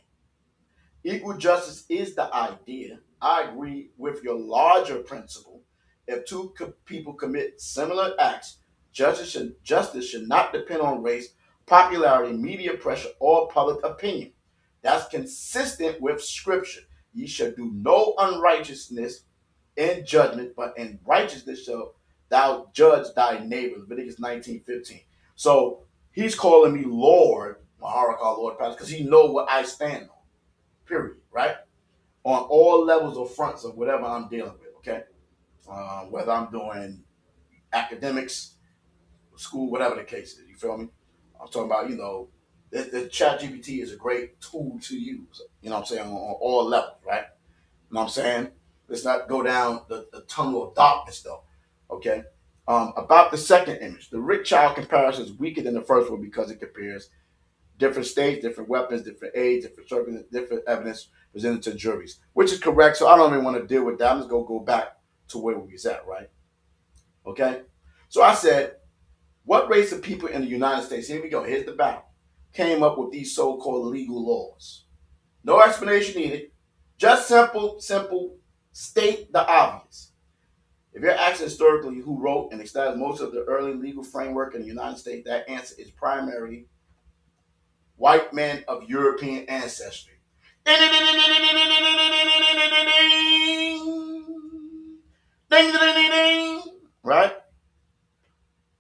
Equal justice is the idea. I agree with your larger principle. If two people commit similar acts, justice should not depend on race, popularity, media pressure, or public opinion. That's consistent with Scripture. Ye shall do no unrighteousness in judgment, but in righteousness shall thou judge thy neighbor. Leviticus 19:15. So he's calling me Lord, Maharak, our Lord, Pastor, because he know what I stand on. Period. Right? On all levels or fronts of whatever I'm dealing with. Okay. Whether I'm doing academics, school, whatever the case is. You feel me? I'm talking about, the chat GPT is a great tool to use. You know what I'm saying? On all levels, right? You know what I'm saying? Let's not go down the tunnel of darkness, though. Okay? About the second image, the Rick Child comparison is weaker than the first one because it compares different states, different weapons, different age, different circumstances, different evidence presented to juries, which is correct. So I don't even want to deal with that. I'm just going to go back to where we was at, right? Okay? So I said, what race of people in the United States, here we go, here's the battle, came up with these so-called legal laws? No explanation needed. Just simple, state the obvious. If you're asking historically who wrote and established most of the early legal framework in the United States, that answer is primarily white men of European ancestry. Ding, ding, ding, ding. Right?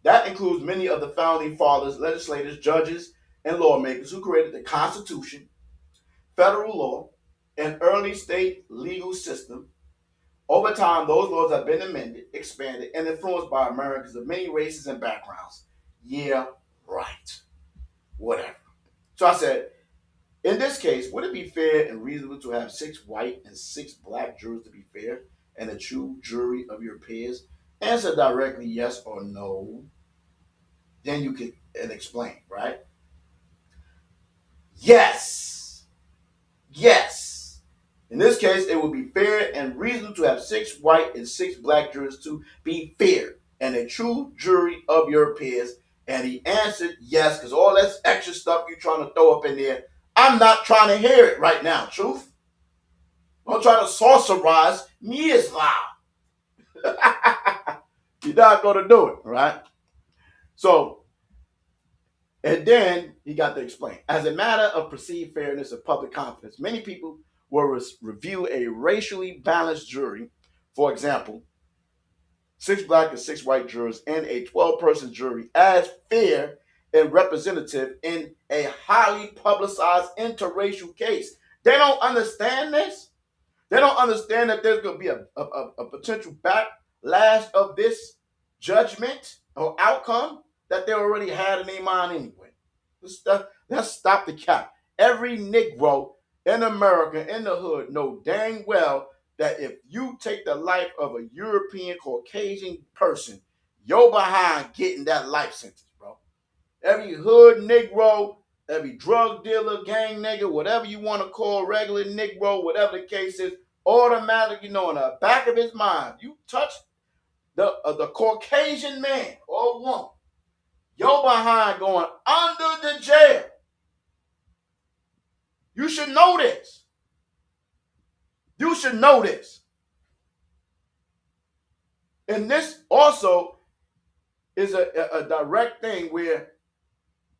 That includes many of the founding fathers, legislators, judges, and lawmakers who created the Constitution, federal law, and early state legal system. Over time, those laws have been amended, expanded, and influenced by Americans of many races and backgrounds. Yeah, right. Whatever. So I said, in this case, would it be fair and reasonable to have 6 white and 6 black jurors to be fair and a true jury of your peers? Answer directly yes or no. Then you can explain, right? Yes. Yes. In this case, it would be fair and reasonable to have 6 white and 6 black jurors to be fair and a true jury of your peers. And he answered yes, because all that extra stuff you're trying to throw up in there, I'm not trying to hear it right now, truth. Don't try to sorcerize me as loud. You're not going to do it, right? So, and then he got to explain. As a matter of perceived fairness and public confidence, many people will review a racially balanced jury, for example, 6 black and 6 white jurors and a 12-person jury, as fair and representative in a highly publicized interracial case. They don't understand this. They don't understand that there's going to be a potential backlash of this judgment or outcome that they already had in their mind anyway. Let's stop the cap. Every Negro in America, in the hood, know dang well that if you take the life of a European Caucasian person, you're behind getting that life sentence, bro. Every hood Negro, every drug dealer, gang nigga, whatever you want to call regular Negro, whatever the case is, automatically, in the back of his mind, you touch the Caucasian man or woman, you're behind going under the jail. You should know this. You should know this. And this also is a direct thing where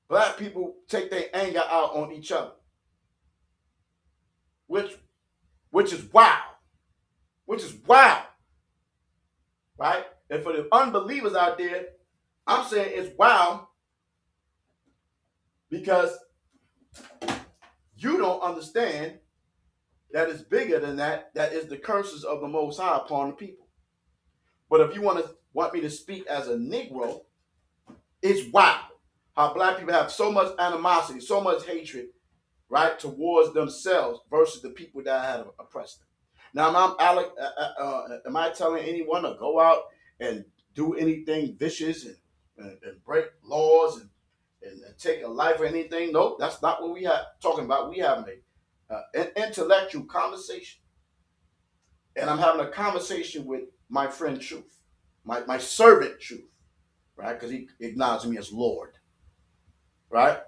black people take their anger out on each other. Which is wild. Which is wild. Right? And for the unbelievers out there, I'm saying it's wild because you don't understand that it's bigger than that. That is the curses of the Most High upon the people. But if you want me to speak as a Negro, it's wild how black people have so much animosity, so much hatred, right, towards themselves versus the people that had oppressed them. Now, am I telling anyone to go out and do anything vicious and break laws and take a life or anything. Nope, that's not what we have talking about. We having an intellectual conversation, and I'm having a conversation with my friend Truth, my servant Truth, right? Because he acknowledges me as Lord, right?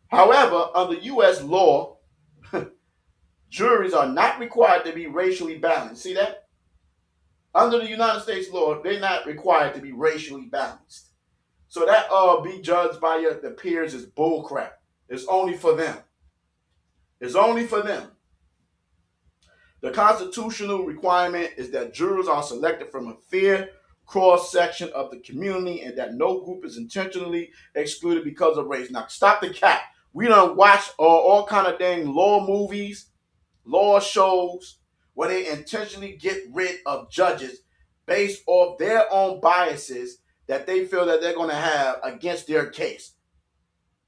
However, under U.S. law, juries are not required to be racially balanced. See that? Under the United States law, they're not required to be racially balanced. So that be judged by the peers is bullcrap. It's only for them. It's only for them. The constitutional requirement is that jurors are selected from a fair cross-section of the community and that no group is intentionally excluded because of race. Now, stop the cap. We done watch all kind of dang law movies, law shows, where they intentionally get rid of judges based off their own biases that they feel that they're going to have against their case.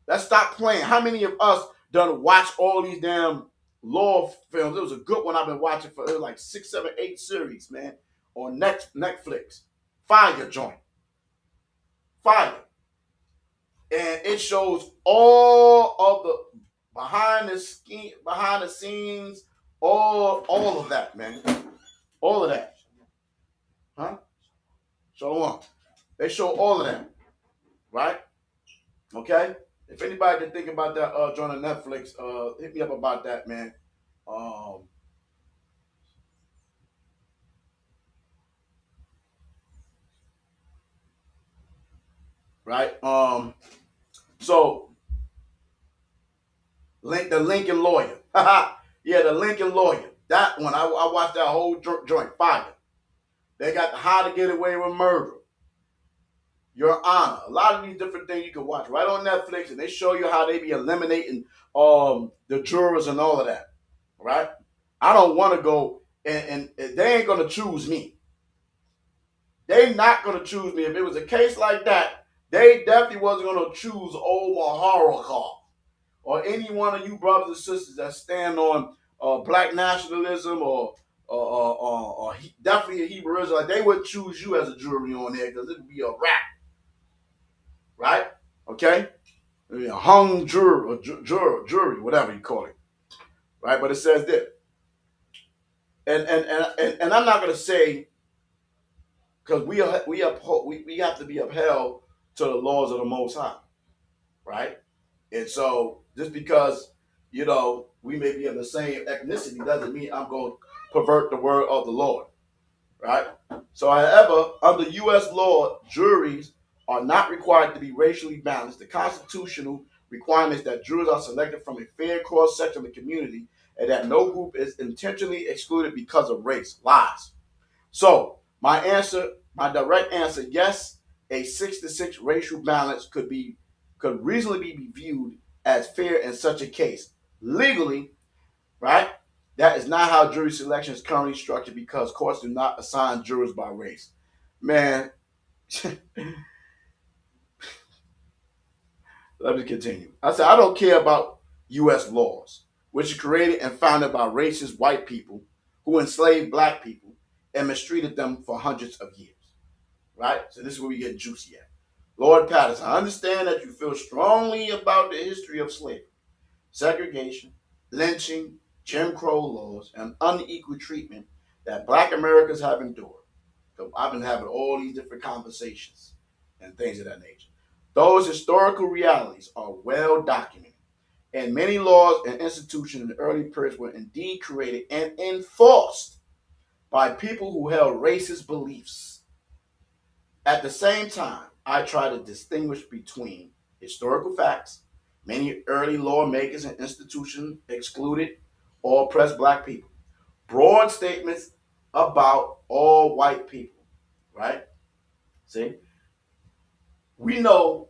Let's stop playing. How many of us done watch all these damn law films? There was a good one I've been watching for like 6, 7, 8 series, man, on Netflix. Fire joint. Fire. And it shows all of the behind the scenes, all of that, man. All of that. Huh? Show on. They show all of that. Right? Okay? If anybody can think about that joint on Netflix, hit me up about that, man. Right? So the Lincoln Lawyer. Yeah, the Lincoln Lawyer. That one, I watched that whole joint. Fire. They got the How to Get Away with Murder. Your Honor. A lot of these different things you can watch right on Netflix, and they show you how they be eliminating the jurors and all of that. Right? I don't want to go, and they ain't going to choose me. They not going to choose me. If it was a case like that, they definitely wasn't going to choose Omar Harrison or any one of you brothers and sisters that stand on black nationalism or definitely a Hebrew Israelite. They would choose you as a jury on there because it would be a wrap. Right? Okay? A hung jury, or jury, whatever you call it. Right? But it says this. And I'm not going to say, because we have to be upheld to the laws of the Most High, right? And so just because we may be of the same ethnicity doesn't mean I'm going to pervert the word of the Lord, right? So, however, under U.S. law, juries are not required to be racially balanced. The constitutional requirements that jurors are selected from a fair cross section of the community and that no group is intentionally excluded because of race. Lies. So, my direct answer, yes, a 6-6 racial balance could reasonably be viewed as fair in such a case. Legally, right? That is not how jury selection is currently structured because courts do not assign jurors by race. Man, let me continue. I said, I don't care about U.S. laws, which are created and founded by racist white people who enslaved black people and mistreated them for hundreds of years. Right? So this is where we get juicy at. Lord Patterson, I understand that you feel strongly about the history of slavery, segregation, lynching, Jim Crow laws, and unequal treatment that black Americans have endured. So I've been having all these different conversations and things of that nature. Those historical realities are well documented, and many laws and institutions in the early periods were indeed created and enforced by people who held racist beliefs. At the same time, I try to distinguish between historical facts. Many early lawmakers and institutions excluded or oppressed black people. Broad statements about all white people, right? See? We know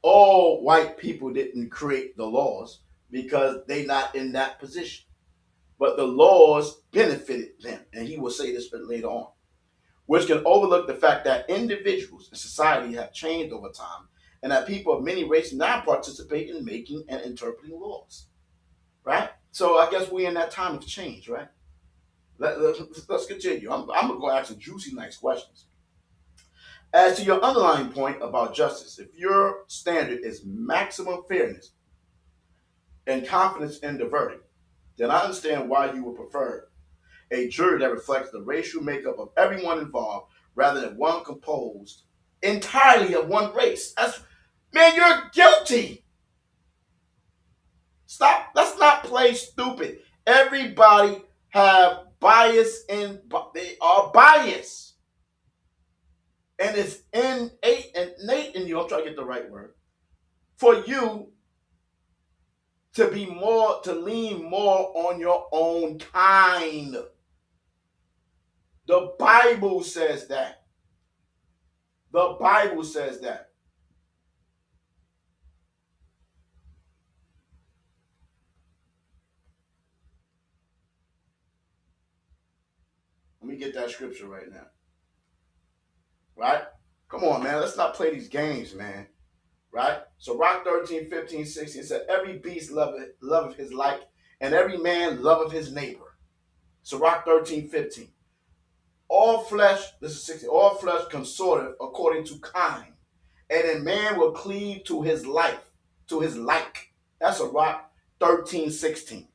all white people didn't create the laws because they're not in that position. But the laws benefited them, and he will say this later on, which can overlook the fact that individuals in society have changed over time and that people of many races now participate in making and interpreting laws, right? So I guess we're in that time of change, right? Let's continue. I'm going to go ask some juicy, nice questions. As to your underlying point about justice, if your standard is maximum fairness and confidence in the verdict, then I understand why you would prefer a jury that reflects the racial makeup of everyone involved rather than one composed entirely of one race. Man, you're guilty. Stop. Let's not play stupid. Everybody have bias they are biased. And it's innate in you. I'm trying to get the right word. For you to lean more on your own kind. The Bible says that. The Bible says that. Let me get that scripture right now. Right? Come on, man. Let's not play these games, man. Right? So Rock 13, 15, 16 said, every beast loveth his like, and every man loveth his neighbor. So Rock 13, 15. All flesh, this is 16, all flesh consorteth according to kind, and a man will cleave to his life, to his like. That's a Rock 13, 16.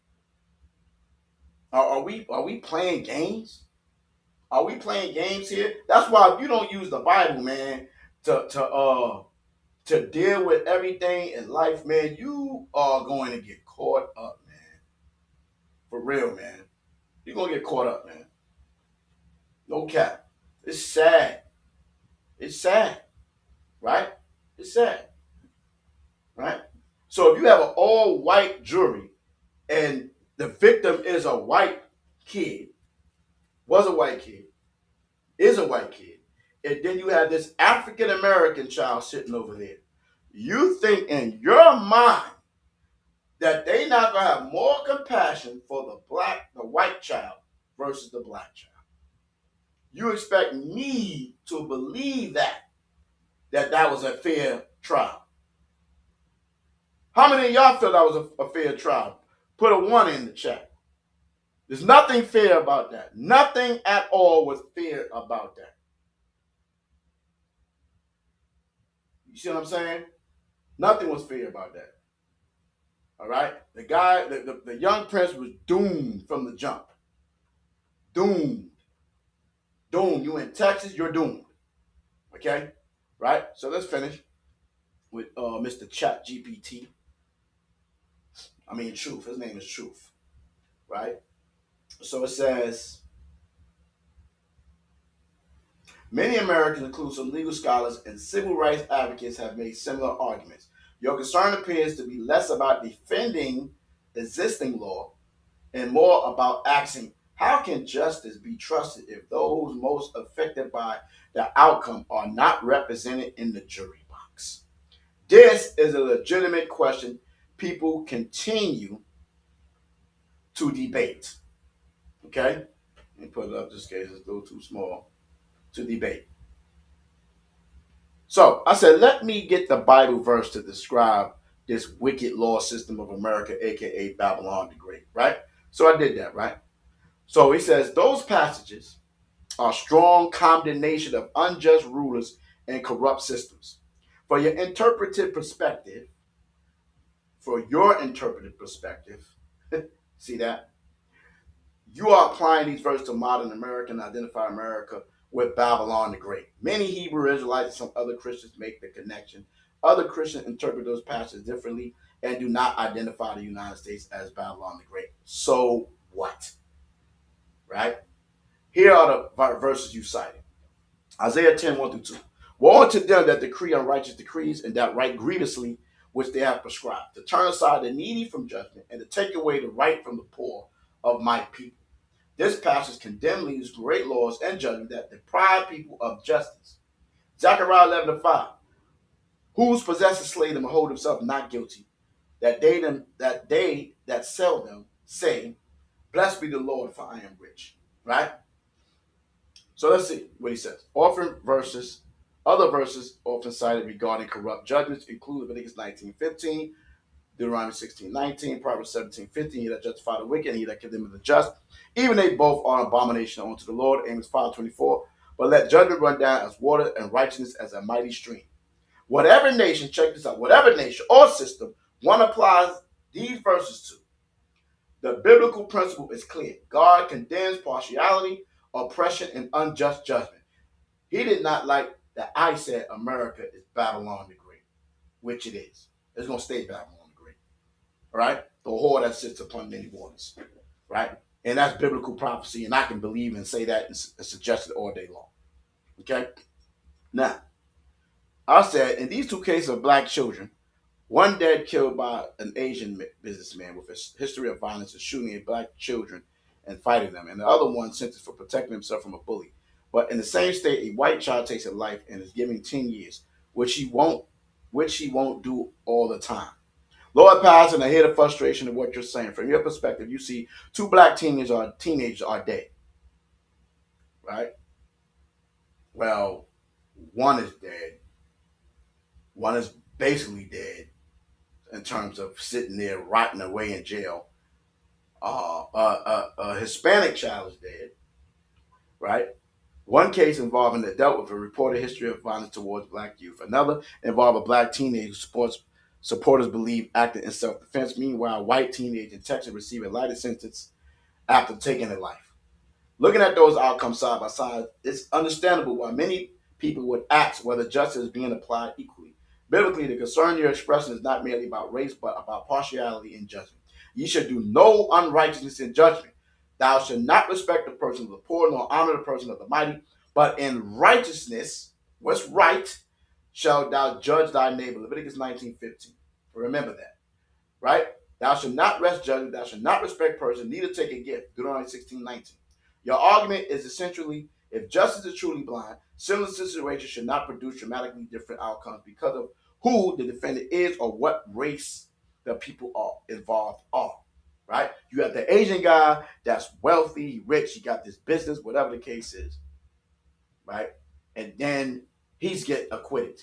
Are we playing games? Are we playing games here? That's why if you don't use the Bible, man, to deal with everything in life, man, you are going to get caught up, man. For real, man. You're going to get caught up, man. No cap. It's sad. It's sad. Right? It's sad. Right? So if you have an all-white jury and the victim is a white kid, was a white kid, is a white kid, and then you have this African-American child sitting over there, you think in your mind that they not going to have more compassion for the white child versus the black child. You expect me to believe that was a fair trial. How many of y'all feel that was a fair trial? Put a 1 in the chat. There's nothing fair about that. Nothing at all was fair about that. You see what I'm saying? Nothing was fair about that. All right? The guy, the young prince was doomed from the jump. Doomed. Doomed. You in Texas, you're doomed. Okay? Right? So let's finish with Mr. Chat GPT. I mean, Truth. His name is Truth. Right? So it says, many Americans, including some legal scholars and civil rights advocates, have made similar arguments. Your concern appears to be less about defending existing law and more about asking, how can justice be trusted if those most affected by the outcome are not represented in the jury box? This is a legitimate question people continue to debate. Okay? Let me put it up this case. It's a little too small to debate. So I said, let me get the Bible verse to describe this wicked law system of America, aka Babylon the Great, right? So I did that, right? So he says, those passages are strong condemnation of unjust rulers and corrupt systems. For your interpretive perspective, see that? You are applying these verses to modern America and identify America with Babylon the Great. Many Hebrew Israelites and some other Christians make the connection. Other Christians interpret those passages differently and do not identify the United States as Babylon the Great. So what? Right? Here are the verses you cited. Isaiah 10, 1 through 2. Woe unto them that decree unrighteous decrees and that write grievously which they have prescribed, to turn aside the needy from judgment and to take away the right from the poor of my people. This passage condemns these great laws and judgment that deprive people of justice. Zechariah 11 5. Whose possessors slay them and hold themselves not guilty, that they that sell them say, blessed be the Lord, for I am rich. Right? So let's see what he says. Other verses often cited regarding corrupt judgments include Leviticus 19:15, Deuteronomy 16:19, Proverbs 17:15, he that justifies the wicked and he that condemneth the just. Even they both are an abomination unto the Lord. Amos 5:24. but let judgment run down as water and righteousness as a mighty stream. Whatever nation, check this out, whatever nation or system one applies these verses to, the biblical principle is clear. God condemns partiality, oppression, and unjust judgment. He did not like that I said America is Babylon the Great, which it is. It's going to stay Babylon the Great, right? The whore that sits upon many waters, right? And that's biblical prophecy, and I can believe and say that and suggest it all day long, okay? Now, I said in these two cases of black children, one dead killed by an Asian businessman with a history of violence and shooting at black children and fighting them, and the other one sentenced for protecting himself from a bully. But in the same state, a white child takes a life and is given 10 years, which he won't do all the time. Lord Pastor, and I hear the frustration of what you're saying. From your perspective, you see two black teenagers are dead, right? Well, one is dead. One is basically dead in terms of sitting there rotting away in jail. A Hispanic child is dead, right? One case involving that dealt with a reported history of violence towards black youth. Another involved a black teenager who supporters believe acted in self-defense. Meanwhile, a white teenager in Texas received a lighter sentence after taking a life. Looking at those outcomes side by side, it's understandable why many people would ask whether justice is being applied equally. Biblically, the concern you're expressing is not merely about race, but about partiality in judgment. Ye should do no unrighteousness in judgment. Thou shalt not respect the person of the poor, nor honor the person of the mighty, but in righteousness, what's right, shalt thou judge thy neighbor. Leviticus 19:15. Remember that, right? Thou shalt not rest judgment, thou shalt not respect person, neither take a gift. Deuteronomy 16:19. Your argument is essentially, if justice is truly blind, similar situations should not produce dramatically different outcomes because of who the defendant is or what race the people are involved are, right? You have the Asian guy that's wealthy, rich, he got this business, whatever the case is, right? And then he's get acquitted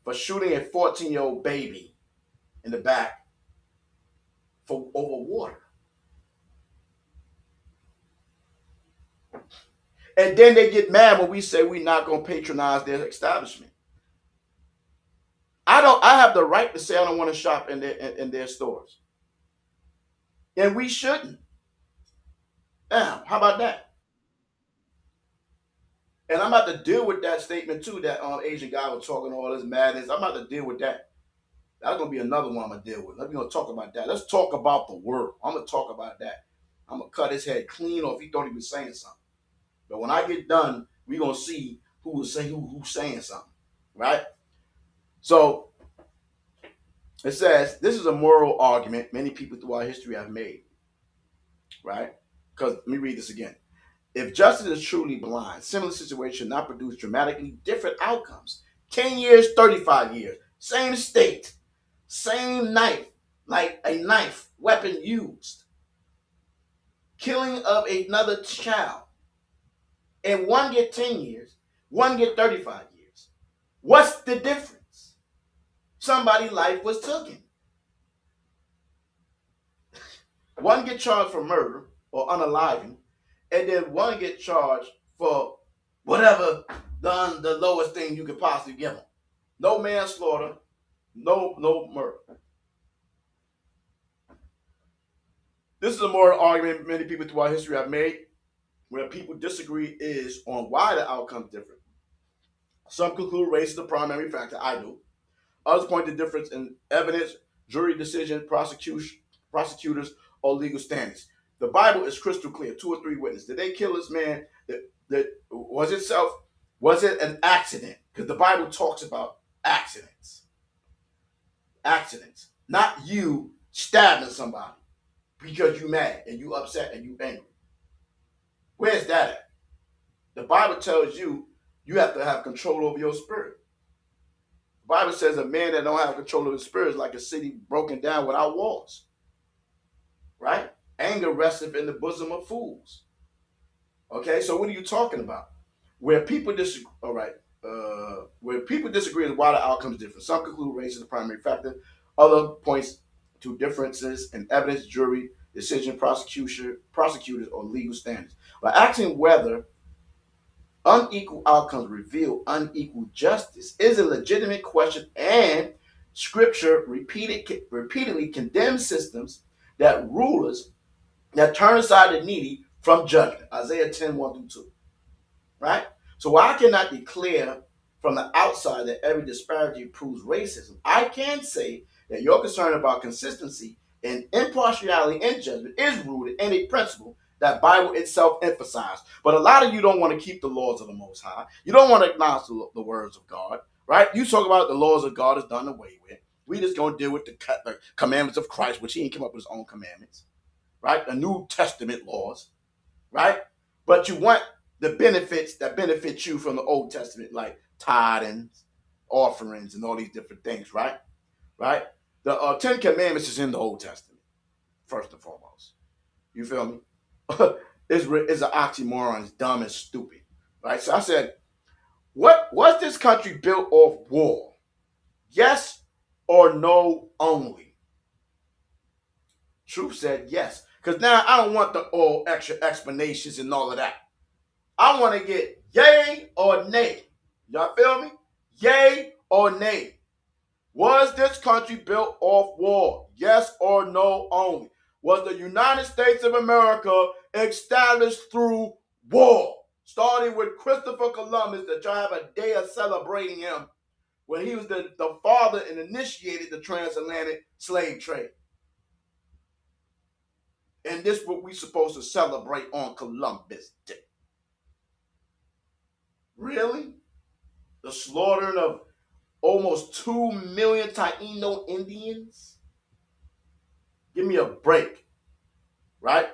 for shooting a 14-year-old baby in the back for over water. And then they get mad when we say we're not going to patronize their establishment. I have the right to say I don't want to shop in their stores. And we shouldn't. Now, how about that? And I'm about to deal with that statement too, that Asian guy was talking all this madness. I'm about to deal with that. That's going to be another one I'm going to deal with. We're going to talk about that. Let's talk about the word. I'm going to talk about that. I'm going to cut his head clean off. He thought he was saying something. But when I get done, we're going to see who's saying something, right? So it says, this is a moral argument many people throughout history have made, right? Because let me read this again. If justice is truly blind, similar situations should not produce dramatically different outcomes. 10 years, 35 years, same state, same knife, like a knife, weapon used. Killing of another child. And one get 10 years, one get 35 years. What's the difference? Somebody's life was taken. One get charged for murder or unaliving, and then one get charged for whatever the lowest thing you could possibly give them. No manslaughter, no murder. This is a moral argument many people throughout history have made. Where people disagree is on why the outcome is different. Some conclude race is the primary factor. I do. Others point to difference in evidence, jury decision, prosecutors, or legal standards. The Bible is crystal clear. 2 or 3 witnesses. Did they kill this man? Was it an accident? Because the Bible talks about accidents. Accidents. Not you stabbing somebody because you mad and you upset and you angry. Where's that at? The Bible tells you you have to have control over your spirit. The Bible says a man that don't have control of his spirit is like a city broken down without walls. Right? Anger resteth in the bosom of fools. Okay, so what are you talking about? Where people disagree, all right, where people disagree is why the outcome is different. Some conclude race is the primary factor. Other points to differences in evidence, jury, decision, prosecutors, or legal standards. By asking whether Unequal outcomes reveal unequal justice is a legitimate question, and Scripture repeatedly condemns systems that rulers that turn aside the needy from judgment. Isaiah 10:1-2. Right? So while I cannot declare from the outside that every disparity proves racism, I can say that your concern about consistency and impartiality in judgment is rooted in a principle that Bible itself emphasized. But a lot of you don't want to keep the laws of the Most High. You don't want to acknowledge the words of God, right? You talk about the laws of God is done away with. We just going to deal with the commandments of Christ, which he ain't come up with his own commandments, right? The New Testament laws, right? But you want the benefits that benefit you from the Old Testament, like tithings, offerings, and all these different things, right? Right? The 10 Commandments is in the Old Testament, first and foremost. You feel me? It's an oxymoron. It's dumb and stupid, right? So I said, what was this country built off war? Yes or no only? Truth said yes, because now I don't want the all extra explanations and all of that. I want to get yay or nay. Y'all feel me? Yay or nay? Was this country built off war? Yes or no only? Was the United States of America established through war? Starting with Christopher Columbus, that y'all have a day of celebrating him when he was the father and initiated the transatlantic slave trade. And this is what we're supposed to celebrate on Columbus Day. Really? The slaughtering of almost 2 million Taino Indians? Give me a break, right?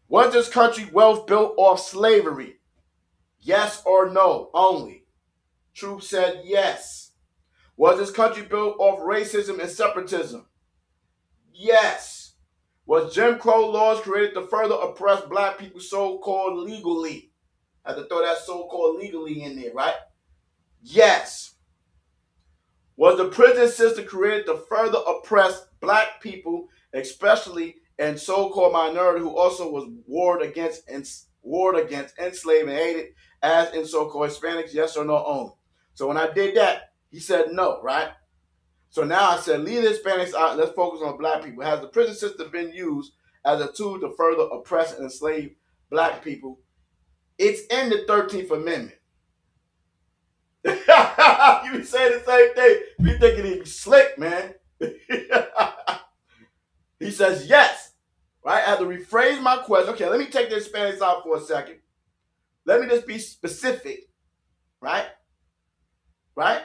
Was this country wealth built off slavery? Yes or no only? Truth said yes. Was this country built off racism and separatism? Yes. Was Jim Crow laws created to further oppress black people so-called legally? I have to throw that so-called legally in there, right? Yes. Was the prison system created to further oppress black people, especially and so-called minority who also was warred against, enslaved, and hated, as in so-called Hispanics? Yes or no only? So when I did that, he said no, right? So now I said, leave the Hispanics out. Let's focus on black people. Has the prison system been used as a tool to further oppress and enslave black people? It's in the 13th Amendment. You be saying the same thing. You thinking he be slick, man. He says yes. Right? I have to rephrase my question. Okay, let me take the Hispanics out for a second. Let me just be specific. Right? Right?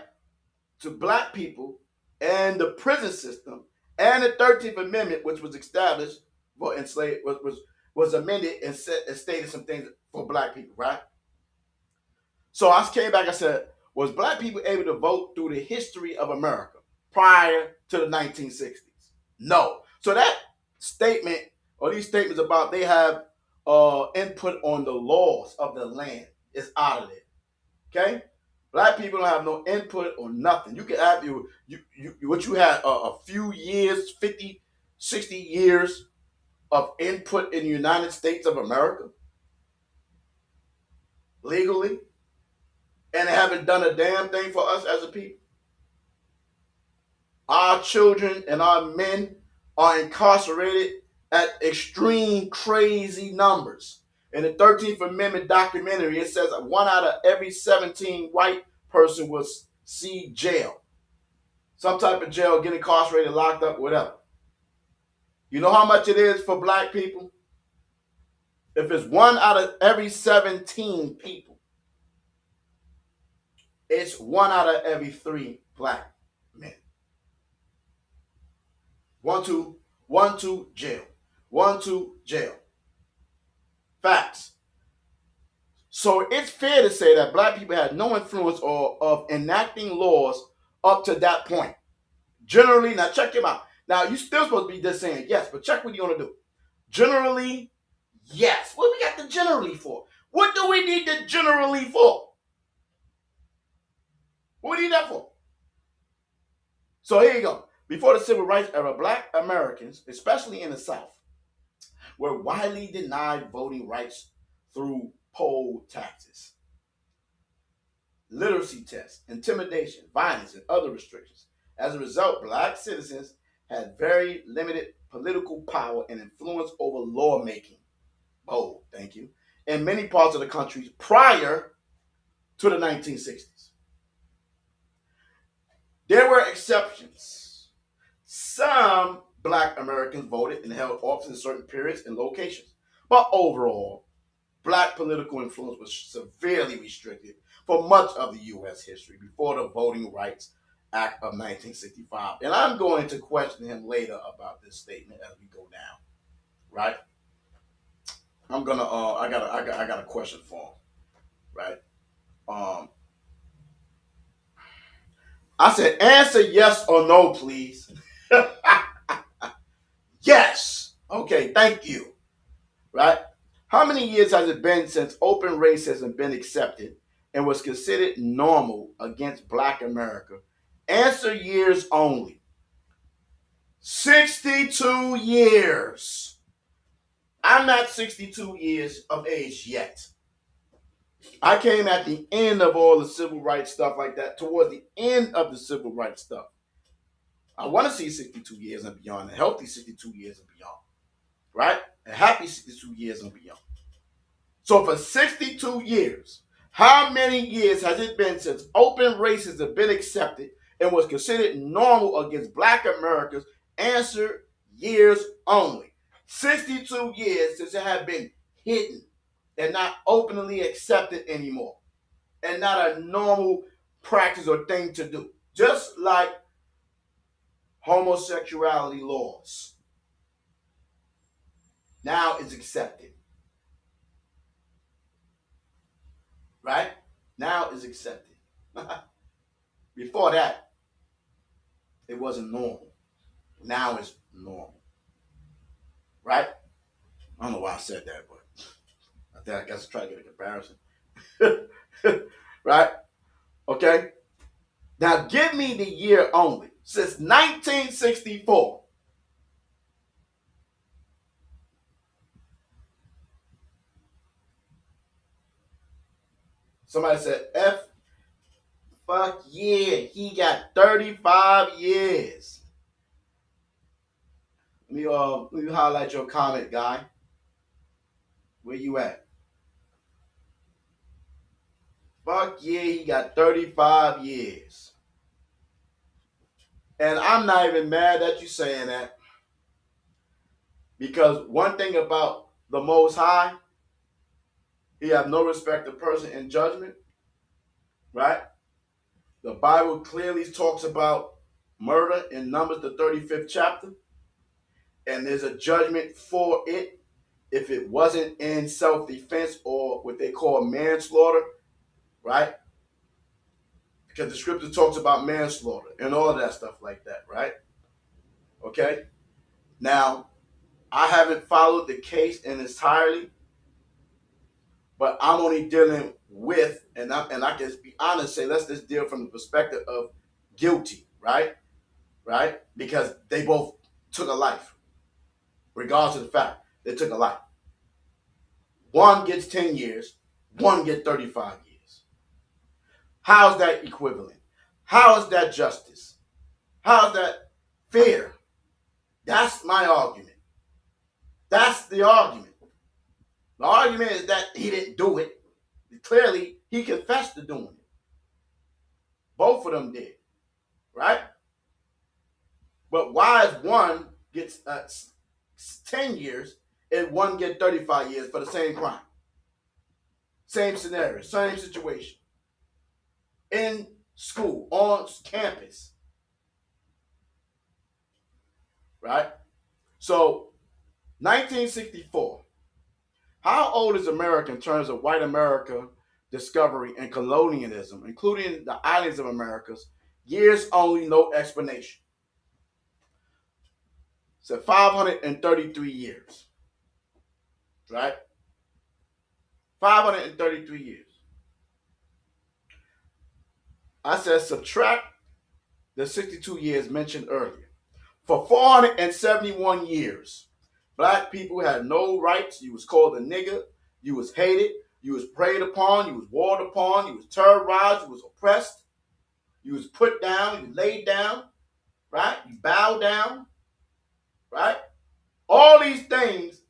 To black people and the prison system and the 13th Amendment, which was established for enslaved, was amended and stated some things for black people, right? So I came back, I said, was black people able to vote through the history of America prior to the 1960s? No. So that statement, or these statements about they have input on the laws of the land, is out of there. Okay? Black people don't have no input or nothing. You can have what you had a few years, 50, 60 years of input in the United States of America legally, and haven't done a damn thing for us as a people. Our children and our men are incarcerated at extreme, crazy numbers. In the 13th Amendment documentary, it says 1 out of every 17 white person will see jail. Some type of jail, get incarcerated, locked up, whatever. You know how much it is for black people? If it's 1 out of every 17 people, it's 1 out of every 3 black men. 1, 2, 1, 2, jail. 1, 2, jail. Facts. So it's fair to say that black people had no influence of enacting laws up to that point. Generally, now check him out. Now, you're still supposed to be just saying yes, but check what you're going to do. Generally, yes. What we got the generally for? What do we need the generally for? What do we need that for? So here you go. Before the Civil Rights era, black Americans, especially in the South, were widely denied voting rights through poll taxes. literacy tests, intimidation, violence, and other restrictions. As a result, black citizens had very limited political power and influence over lawmaking. Oh, thank you. In many parts of the country prior to the 1960s. There were exceptions. Some black Americans voted and held office in certain periods and locations. But overall, black political influence was severely restricted for much of the U.S. history before the Voting Rights Act of 1965. And I'm going to question him later about this statement as we go down. Right? I'm gonna I got a question for him. Right? I said answer yes or no, please. Yes. Okay, thank you. Right? How many years has it been since open racism been accepted and was considered normal against black America? Answer years only. 62 years. I'm not 62 years of age yet. I came at the end of all the civil rights stuff like that, towards the end of the civil rights stuff. I want to see 62 years and beyond, a healthy 62 years and beyond, right? A happy 62 years and beyond. So for 62 years, how many years has it been since open racism have been accepted and was considered normal against black Americans? Answer years only. 62 years since it had been hidden and not openly accepted anymore and not a normal practice or thing to do. Just like homosexuality laws. Now it's accepted. Right? Now it's accepted. Before that, it wasn't normal. Now it's normal. Right? I don't know why I said that, but I think I guess try to get a comparison. Right? Okay? Now give me the year only. Since 1964. Somebody said fuck yeah, he got 35 years. Let me highlight your comment, guy. Where you at? Fuck yeah, he got 35 years. And I'm not even mad at you saying that. Because one thing about the Most High, he have no respect of person in judgment. Right? The Bible clearly talks about murder in Numbers, the 35th chapter. And there's a judgment for it if it wasn't in self-defense or what they call manslaughter. Right? Because the scripture talks about manslaughter and all of that stuff like that, right? Okay? Now, I haven't followed the case in entirely, but I'm only dealing with, and I can be honest, say let's just deal from the perspective of guilty, right? Right? Because they both took a life, regardless of the fact they took a life. One gets 10 years, one gets 35 years. How's that equivalent? How is that justice? How is that fair? That's my argument. That's the argument. The argument is that he didn't do it. Clearly, he confessed to doing it. Both of them did. Right? But why is one gets 10 years and one gets 35 years for the same crime? Same scenario, same situation. In school, on campus. Right? So, 1964. How old is America in terms of white America discovery and colonialism, including the islands of Americas? Years only, no explanation. So 533 years. Right? 533 years. I said subtract the 62 years mentioned earlier. For 471 years, black people had no rights. You was called a nigger. You was hated. You was preyed upon, you was warred upon, you was terrorized, you was oppressed, you was put down, you laid down, right? You bowed down, right? All these things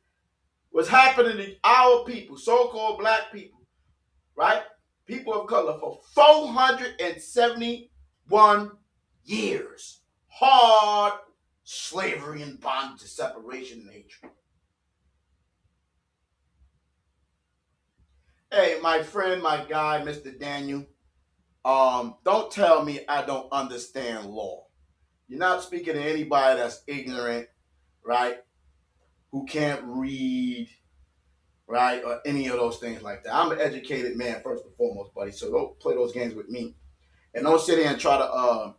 was happening to our people, so-called black people, right? People of color for 471 years. Hard slavery and bondage, separation and hatred. Hey, my friend, my guy, Mr. Daniel, don't tell me I don't understand law. You're not speaking to anybody that's ignorant, right? Who can't read, right? Or any of those things like that. I'm an educated man, first and foremost, buddy. So don't play those games with me. And don't sit here and try to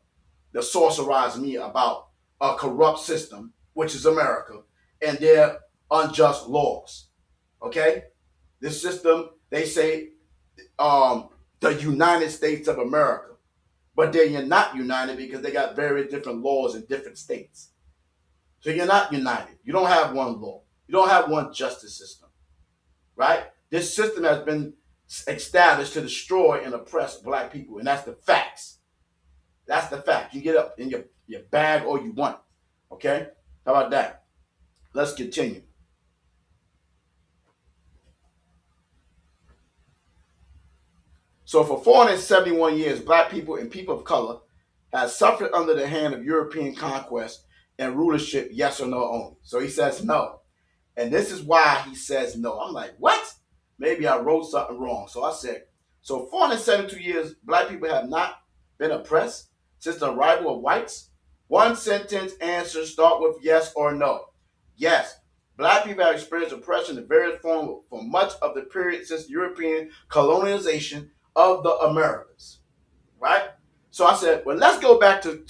sorcerize me about a corrupt system, which is America, and their unjust laws. Okay? This system, they say, the United States of America. But they're not united because they got very different laws in different states. So you're not united. You don't have one law. You don't have one justice system. Right? This system has been established to destroy and oppress black people. And that's the facts. That's the fact. You get up in your bag all you want. Okay? How about that? Let's continue. So for 471 years, black people and people of color have suffered under the hand of European conquest and rulership, yes or no only. So he says no. And this is why he says no. I'm like, what? Maybe I wrote something wrong. So I said, so 472 years, black people have not been oppressed since the arrival of whites? One sentence answers start with yes or no. Yes, black people have experienced oppression in various forms for much of the period since European colonization of the Americas, right? So I said, well, let's go back to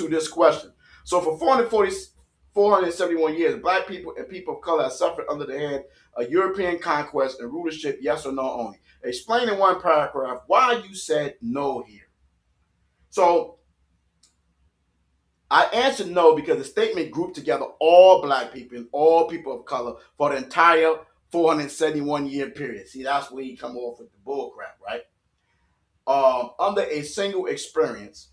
this question. So for 471 years, black people and people of color have suffered under the hand of European conquest and rulership, yes or no only. Explain in one paragraph why you said no here. So I answered no because the statement grouped together all black people and all people of color for the entire 471 year period. See, that's where you come off with the bull crap, right? Under a single experience,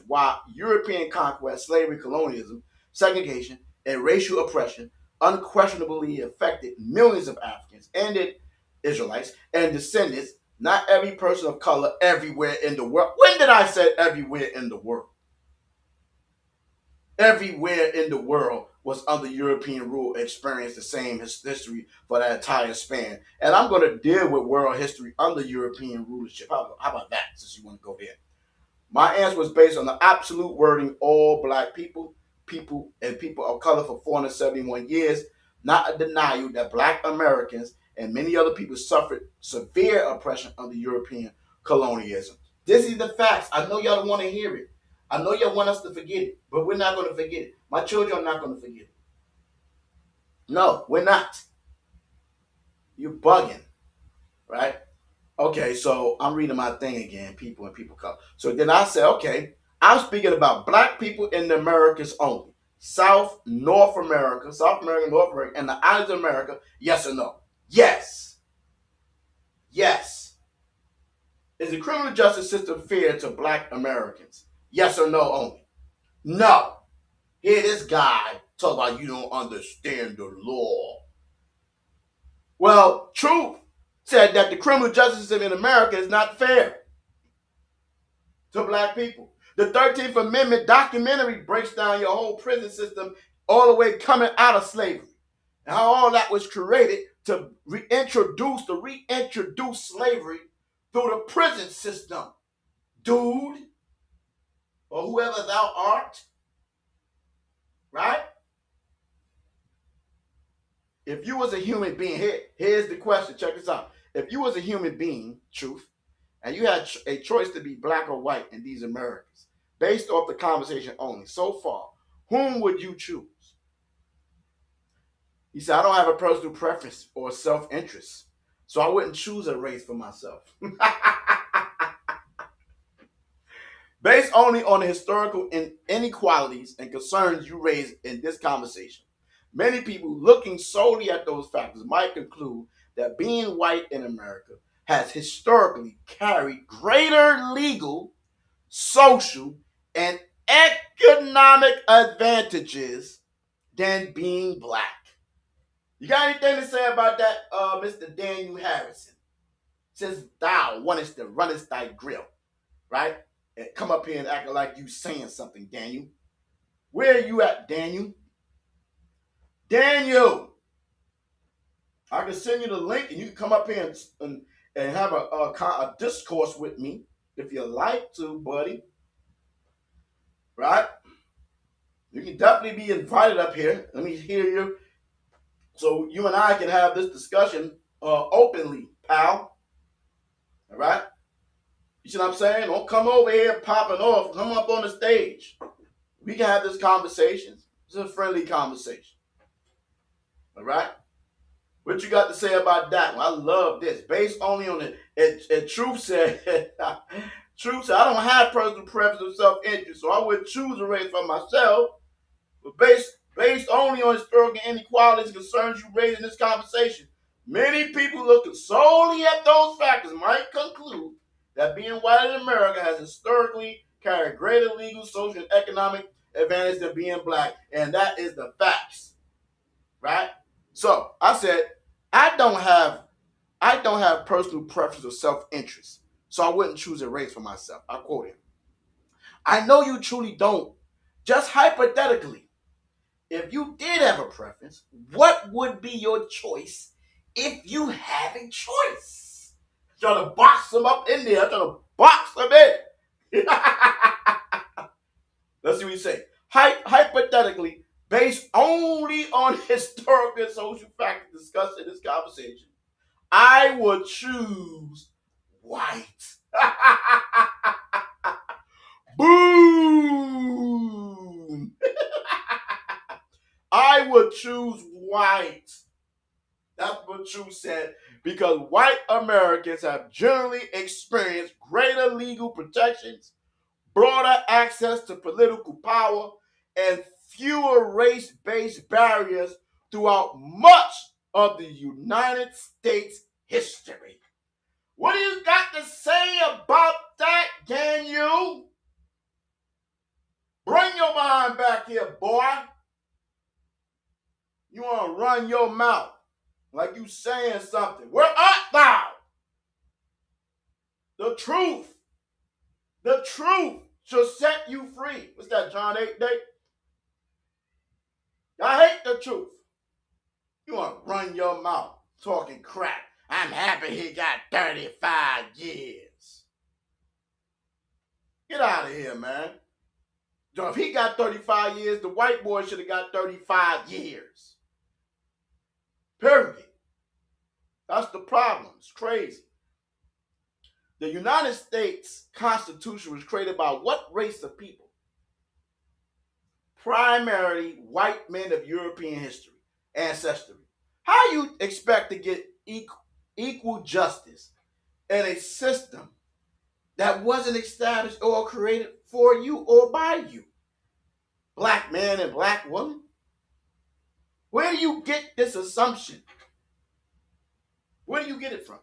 while European conquest, slavery, colonialism, segregation, and racial oppression unquestionably affected millions of Africans and Israelites and descendants, not every person of color everywhere in the world. When did I say everywhere in the world? Everywhere in the world was under European rule, experienced the same history for that entire span. And I'm going to deal with world history under European rulership. How about that, since you want to go there? My answer was based on the absolute wording, all black people and people of color for 471 years, not a denial that black Americans and many other people suffered severe oppression under European colonialism. This is the facts. I know y'all don't want to hear it. I know y'all want us to forget it, but we're not going to forget it. My children are not going to forget it. No, we're not. You're bugging, right? Okay, so I'm reading my thing again, people and people color. So then I said, okay, I'm speaking about black people in the Americas only. North America, and the islands of America, yes or no? Yes. Yes. Is the criminal justice system fair to black Americans? Yes or no only? No. Here this guy talk about you don't understand the law. Well, Truth said that the criminal justice system in America is not fair to black people. The 13th Amendment documentary breaks down your whole prison system all the way coming out of slavery and how all that was created to reintroduce slavery through the prison system. Dude, or whoever thou art, right? If you was a human being, here's the question, check this out. If you was a human being, Truth, and you had a choice to be black or white in these Americas, based off the conversation only so far, whom would you choose? He said, I don't have a personal preference or self-interest, so I wouldn't choose a race for myself. Based only on the historical inequalities and concerns you raised in this conversation, many people looking solely at those factors might conclude that being white in America has historically carried greater legal, social, and economic advantages than being black. You got anything to say about that, Mr. Daniel Harrison? Says thou wantest to runnest thy grill, right? And come up here and act like you saying something, Daniel. Where are you at, Daniel? Daniel, I can send you the link and you can come up here and have a discourse with me if you like to, buddy. Right? You can definitely be invited up here. Let me hear you. So you and I can have this discussion openly, pal. All right? You see what I'm saying? Don't come over here popping off. Come up on the stage. We can have this conversation. It's a friendly conversation. All right? What you got to say about that? Well, I love this. Based only on it. And Truth said, Truth said, I don't have personal preference or self-interest, so I wouldn't choose a race for myself. But based only on historical inequalities and concerns you raised in this conversation, many people looking solely at those factors might conclude that being white in America has historically carried greater legal, social, and economic advantage than being black. And that is the facts. Right? So I said, I don't have personal preference or self-interest, so I wouldn't choose a race for myself. I quote him. I know you truly don't. Just hypothetically, if you did have a preference, what would be your choice if you had a choice? Trying to box them up in there. Trying to box them in. Let's see what you say. Hypothetically, based only on historical and social factors discussed in this conversation, I would choose white. Boom! I would choose white. That's what Truth said, because white Americans have generally experienced greater legal protections, broader access to political power, and fewer race-based barriers throughout much of the United States history. What do you got to say about that, Daniel? Bring your mind back here, boy. You want to run your mouth like you saying something. Where art thou? The truth shall set you free. What's that, John 8 date? I hate the truth. You want to run your mouth talking crap. I'm happy he got 35 years. Get out of here, man. So if he got 35 years, the white boy should have got 35 years. Period. That's the problem. It's crazy. The United States Constitution was created by what race of people? Primarily white men of European history, ancestry. How you expect to get equal justice in a system that wasn't established or created for you or by you? Black man and black woman? Where do you get this assumption? Where do you get it from?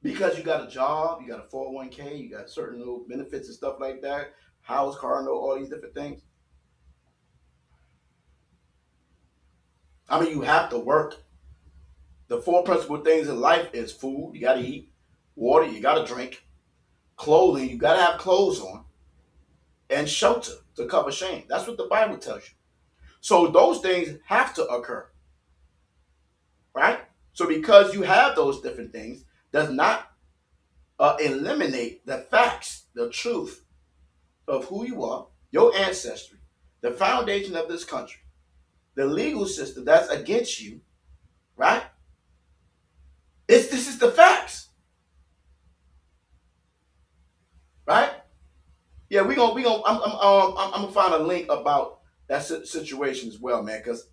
Because you got a job, you got a 401k, you got certain little benefits and stuff like that, house, car, note, all these different things. I mean, you have to work. The four principal things in life is food, you got to eat, water, you got to drink, clothing, you got to have clothes on, and shelter to cover shame. That's what the Bible tells you. So those things have to occur, right? So because you have those different things does not eliminate the facts, the truth of who you are, your ancestry, the foundation of this country, the legal system that's against you, right? This is the facts, right? Yeah, I'm gonna find a link about that situation as well, man, because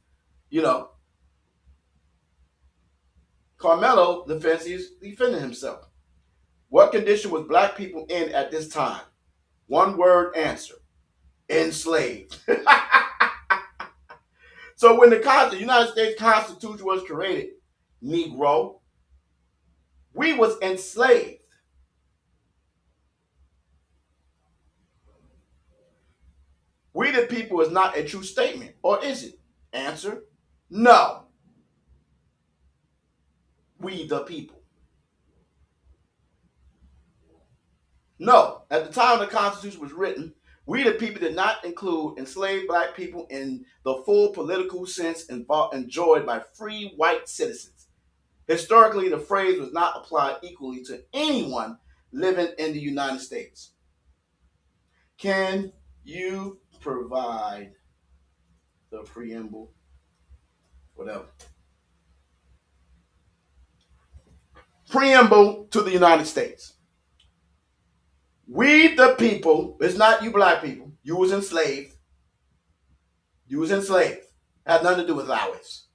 Karmelo defense, he's defending himself. What condition was black people in at this time? One word answer: enslaved. So when the United States Constitution was created, Negro, we was enslaved. We the people is not a true statement, or is it? Answer, no. We the people. No. At the time the Constitution was written, we the people did not include enslaved black people in the full political sense enjoyed by free white citizens. Historically, the phrase was not applied equally to anyone living in the United States. Can you provide the preamble? Whatever. Preamble to the United States. We the people, it's not you black people. You was enslaved. You was enslaved. Had nothing to do with ours.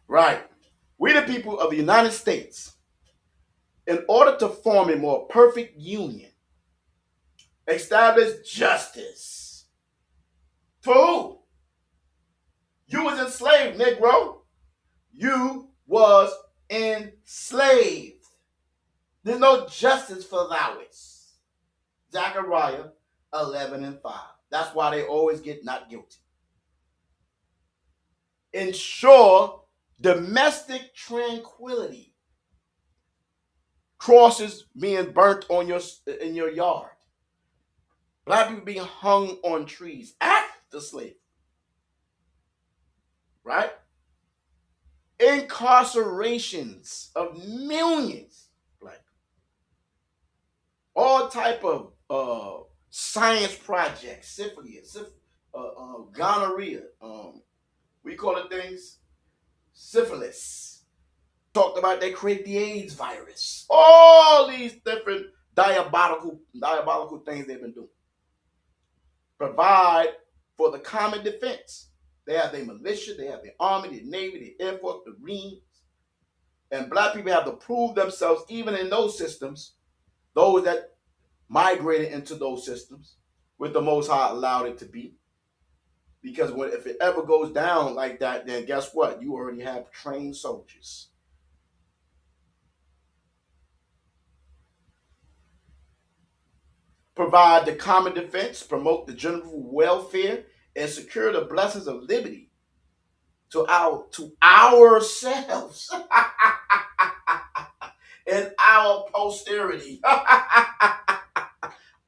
Right. We the people of the United States, in order to form a more perfect union, establish justice. For who? You was enslaved, Negro. You was enslaved. There's no justice for thou's. Zechariah 11:5. That's why they always get not guilty. Ensure domestic tranquility. Crosses being burnt on in your yard. Black people being hung on trees after slavery. Right? Incarcerations of millions of black people. All type of science projects, syphilis, gonorrhea, we call it things, syphilis. Talked about they create the AIDS virus. All these different diabolical things they've been doing. Provide for the common defense. They have their militia, they have their army, their navy, their air force, the Marines. And black people have to prove themselves even in those systems, those that migrated into those systems, with the Most High allowed it to be. Because if it ever goes down like that, then guess what? You already have trained soldiers. Provide the common defense, promote the general welfare, and secure the blessings of liberty to ourselves and our posterity.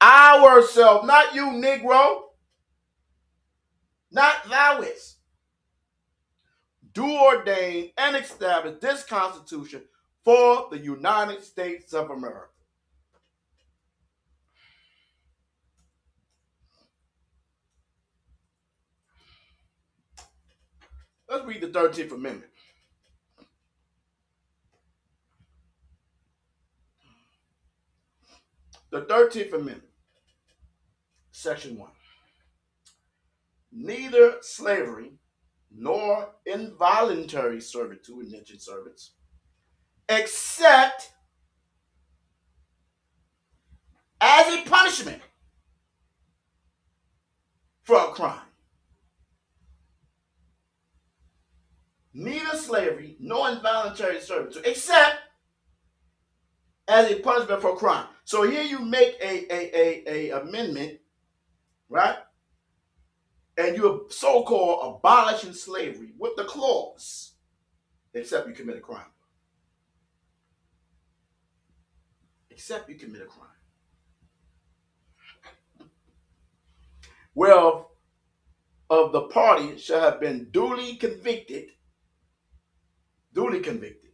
Ourselves, not you, Negro. Not thou's. Do ordain and establish this Constitution for the United States of America. Let's read the 13th Amendment. The 13th Amendment, Section 1. Neither slavery nor involuntary servitude, indentured servants, except as a punishment for a crime. Neither slavery nor involuntary servitude, except as a punishment for a crime. So here you make a amendment, right? And you're so-called abolishing slavery with the clause, except you commit a crime. Except you commit a crime. Well, of the party shall have been duly convicted. Duly convicted.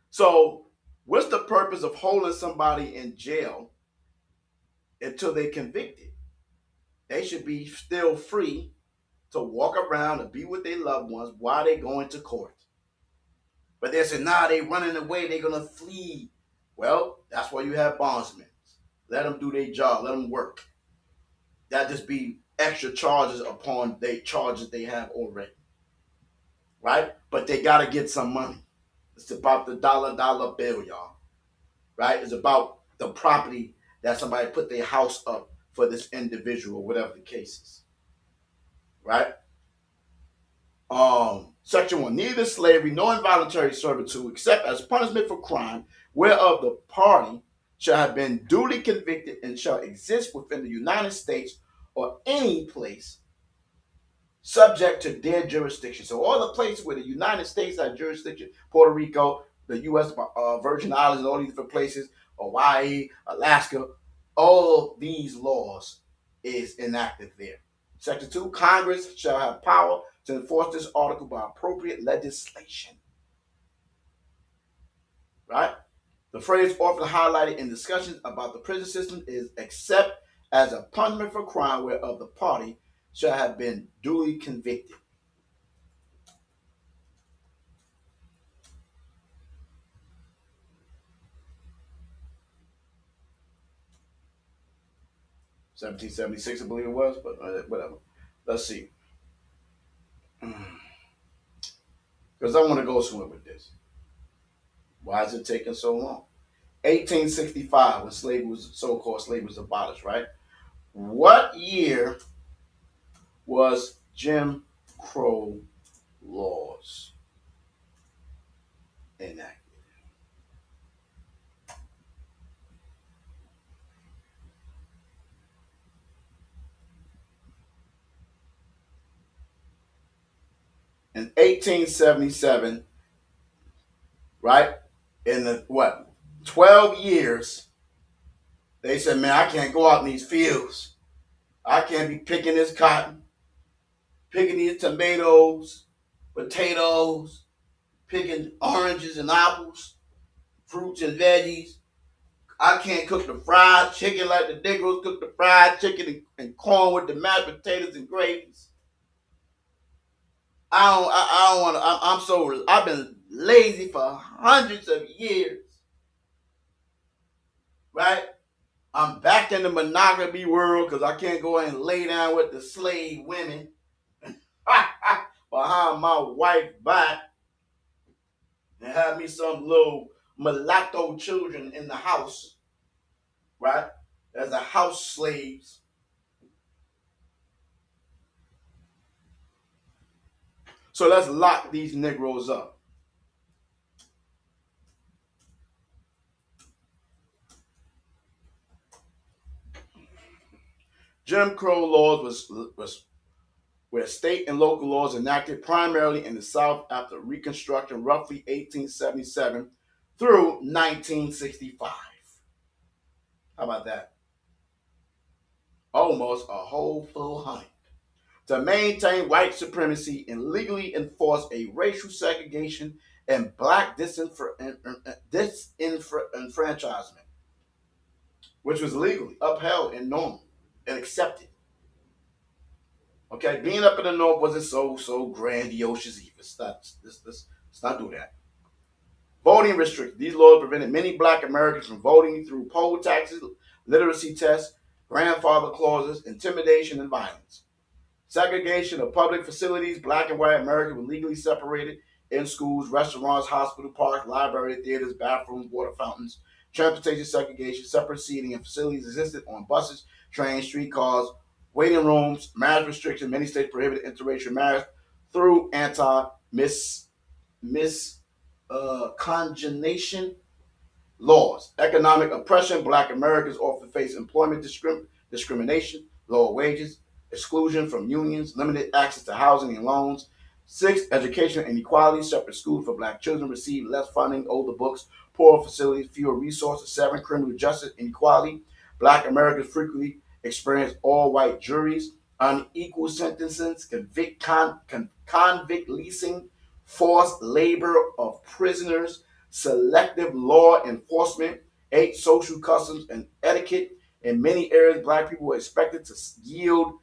So what's the purpose of holding somebody in jail until they're convicted? They should be still free to walk around and be with their loved ones while they're going to court. But they say, nah, they running away, they're going to flee. Well, that's why you have bondsmen. Let them do their job, let them work. That just be extra charges upon the charges they have already. Right? But they got to get some money. It's about the dollar bill, y'all. Right? It's about the property that somebody put their house up for this individual, whatever the case is. Right? Section 1, neither slavery nor involuntary servitude, except as punishment for crime, whereof the party shall have been duly convicted and shall exist within the United States or any place subject to their jurisdiction. So all the places where the United States has jurisdiction, Puerto Rico, the U.S. Virgin Islands, all these different places, Hawaii, Alaska, all of these laws is enacted there. Section 2, Congress shall have power to enforce this article by appropriate legislation. Right? The phrase often highlighted in discussions about the prison system is except as a punishment for crime whereof the party shall have been duly convicted. (1776), I believe it was, but whatever. Let's see. Because I want to go somewhere with this. Why is it taking so long? 1865, when slavery was, so-called slavery was abolished, right? What year was Jim Crow laws enacted? In 1877, right? In the 12 years, they said, man, I can't go out in these fields. I can't be picking this cotton, picking these tomatoes, potatoes, picking oranges and apples, fruits and veggies. I can't cook the fried chicken like the Negroes cook the fried chicken and corn with the mashed potatoes and gravies. I don't want to. I've been lazy for hundreds of years. Right? I'm back in the monogamy world because I can't go and lay down with the slave women behind my wife's back and have me some little mulatto children in the house, right? As a house slaves. So let's lock these Negroes up. Jim Crow laws were state and local laws enacted primarily in the South after Reconstruction, roughly 1877 through 1965. How about that? Almost a whole full 100. To maintain white supremacy and legally enforce a racial segregation and black disenfranchisement, which was legally upheld and normal and accepted. Okay, being up in the North wasn't so grandiose either. Let's not do that. Voting restrictions. These laws prevented many black Americans from voting through poll taxes, literacy tests, grandfather clauses, intimidation, and violence. Segregation of public facilities. Black and white Americans were legally separated in schools, restaurants, hospital, parks, libraries, theaters, bathrooms, water fountains. Transportation segregation. Separate seating and facilities existed on buses, trains, streetcars, waiting rooms. Marriage restrictions. Many states prohibited interracial marriage through miscegenation laws. Economic oppression. Black Americans often face employment discrimination, lower wages, exclusion from unions, limited access to housing and loans. 6, educational inequality. Separate schools for black children receive less funding, older books, poorer facilities, fewer resources. 7, criminal justice inequality. Black Americans frequently experience all-white juries, unequal sentences, convict leasing, forced labor of prisoners, selective law enforcement. 8, social customs and etiquette. In many areas, black people were expected to yield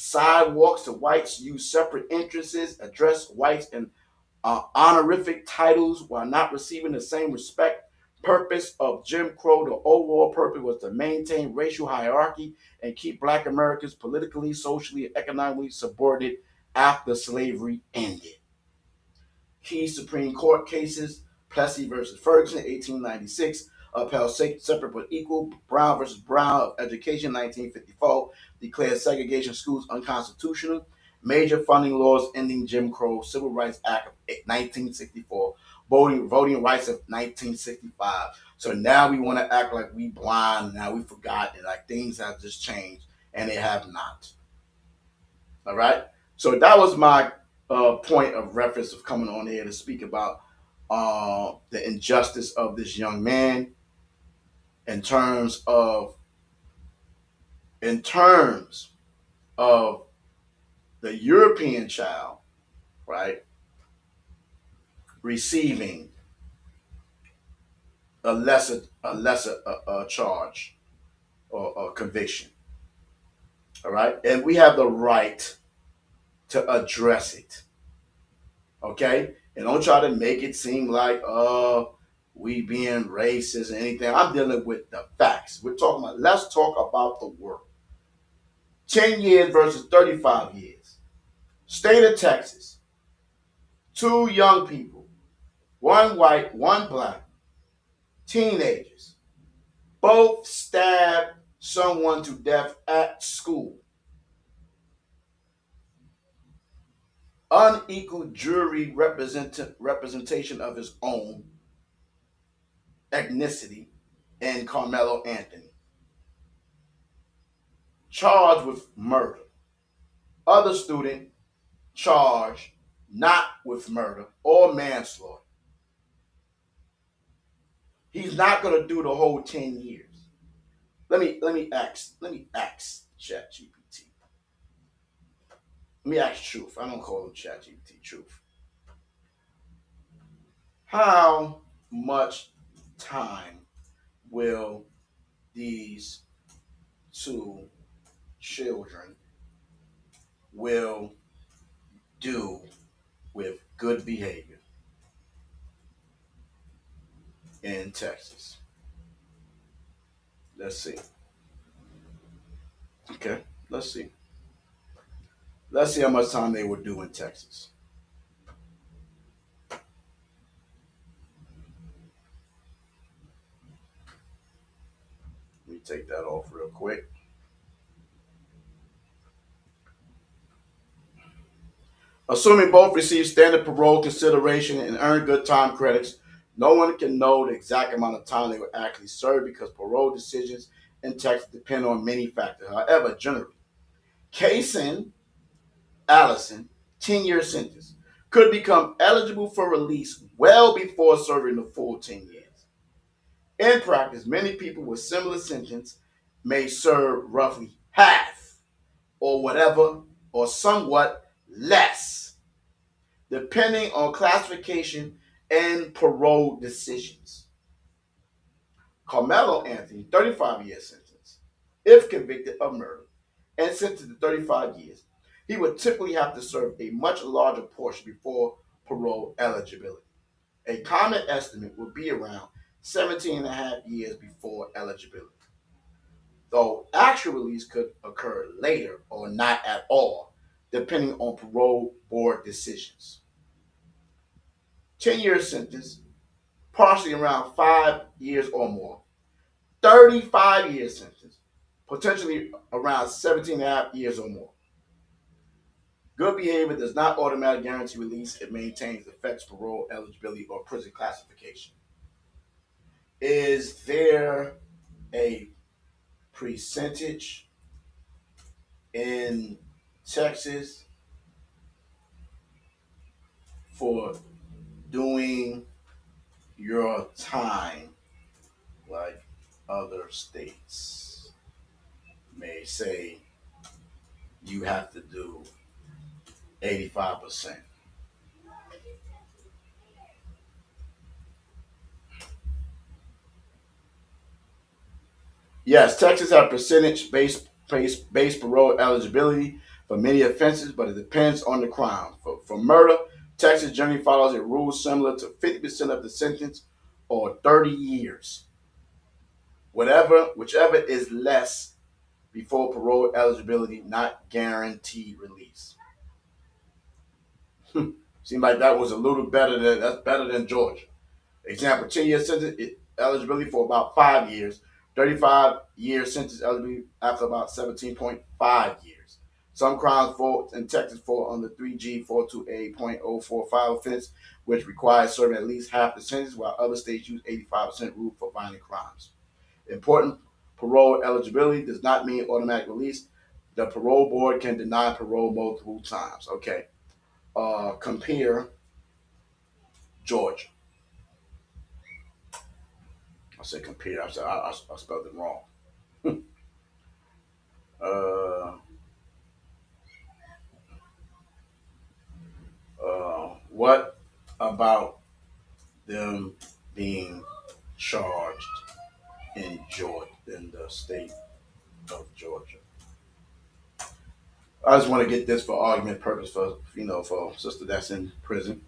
sidewalks to whites, use separate entrances, address whites in honorific titles while not receiving the same respect. Purpose of Jim Crow, the overall purpose was to maintain racial hierarchy and keep black Americans politically, socially, and economically subordinate after slavery ended. Key Supreme Court cases: Plessy versus Ferguson, 1896, upheld separate but equal. Brown versus Brown of Education, 1954, declared segregation schools unconstitutional. Major funding laws ending Jim Crow, Civil Rights Act of 1964, voting rights of 1965. So now we want to act like we blind. Now we forgot that like things have just changed, and they have not. All right. So that was my point of reference of coming on here to speak about the injustice of this young man in terms of the European child, right, receiving a lesser charge or conviction. All right, and we have the right to address it. Okay, and don't try to make it seem like we being racist or anything. I'm dealing with the facts. We're talking about. Let's talk about the work. 10 years versus 35 years. State of Texas. 2 young people, 1 white, 1 black, teenagers, both stabbed someone to death at school. Unequal jury representation of his own ethnicity in Karmelo Anthony. Charged with murder. Other student charged not with murder or manslaughter. He's not going to do the whole 10 years. Let me ask ChatGPT. Let me ask Truth. I don't call him ChatGPT, Truth. How much time will these 2 children will do with good behavior in Texas? Let's see. Okay, let's see. Let's see how much time they will do in Texas. Let me take that off real quick. Assuming both receive standard parole consideration and earn good time credits, no one can know the exact amount of time they will actually serve because parole decisions in Texas depend on many factors. However, generally, Kaysen Allison, 10-year sentence, could become eligible for release well before serving the full 10 years. In practice, many people with similar sentences may serve roughly half or whatever or somewhat less, depending on classification and parole decisions. Karmelo Anthony, 35-year sentence, if convicted of murder and sentenced to 35 years, he would typically have to serve a much larger portion before parole eligibility. A common estimate would be around 17 and a half years before eligibility, though actual release could occur later or not at all, depending on parole board decisions. 10-year sentence, partially around 5 years or more. 35-year sentence, potentially around 17 and a half years or more. Good behavior does not automatically guarantee release. It maintains affects parole eligibility or prison classification. Is there a percentage in Texas for doing your time like other states may say you have to do 85%? Yes, Texas has percentage-based parole eligibility for many offenses, but it depends on the crime. For murder, Texas generally follows a rule similar to 50% of the sentence or 30 years. Whichever is less before parole eligibility, not guaranteed release. Seemed like that was a little better that's better than Georgia. Example, 10-year sentence, eligibility for about 5 years. 35-year sentence eligibility after about 17.5 years. Some crimes fall in Texas fall under 3G 428.045 offense, which requires serving at least half the sentence, while other states use 85% rule for violent crimes. Important: parole eligibility does not mean automatic release. The parole board can deny parole multiple times. Okay. Compare Georgia. I said compare. I spelled it wrong. What about them being charged in Georgia, in the state of Georgia? I just want to get this for argument purpose for for sister that's in prison,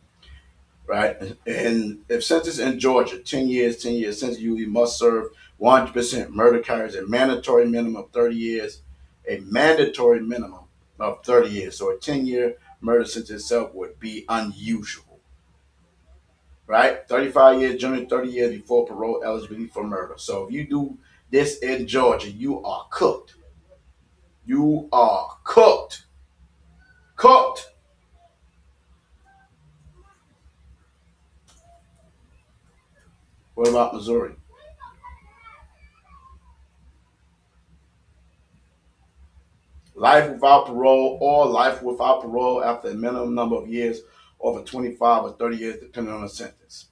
right? And if sentence in Georgia, 10 years, sentence you must serve 100%. Murder carries a mandatory minimum of 30 years, a mandatory minimum of 30 years. So a 10-year murder sentence itself would be unusual, right? 35 years, generally 30 years before parole eligibility for murder. So if you do this in Georgia, you are cooked. You are cooked. Cooked. What about Missouri? Life without parole or life without parole after a minimum number of years, over 25 or 30 years, depending on the sentence.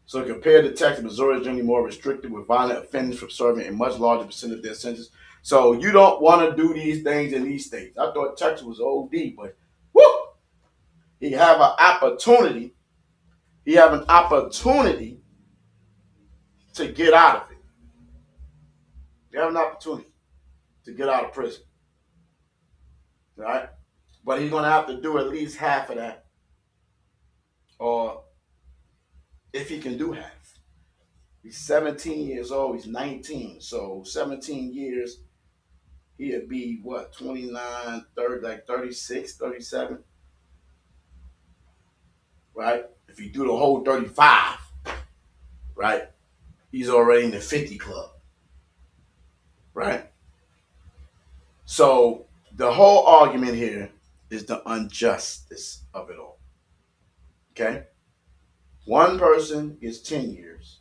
So compared to Texas, Missouri is generally more restricted, with violent offenders from serving a much larger percentage of their sentence. So you don't want to do these things in these states. I thought Texas was OD, but whoo, he have an opportunity. He have an opportunity to get out of it. You have an opportunity to get out of prison, right? But he's going to have to do at least half of that, or if he can do half. He's 17 years old. He's 19. So 17 years, he'd be what, 29, 30, like 36, 37, right? If you do the whole 35, right, he's already in the 50 club, right? So the whole argument here is the injustice of it all, okay? One person gets 10 years,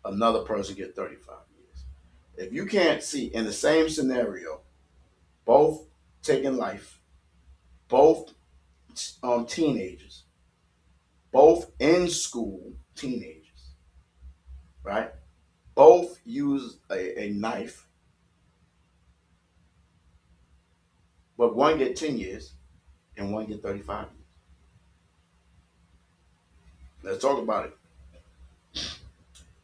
another person gets 35 years. If you can't see in the same scenario, both taking life, both teenagers, both in school teenagers, right? Both use a knife, but one get 10 years and one get 35 years. Let's talk about it.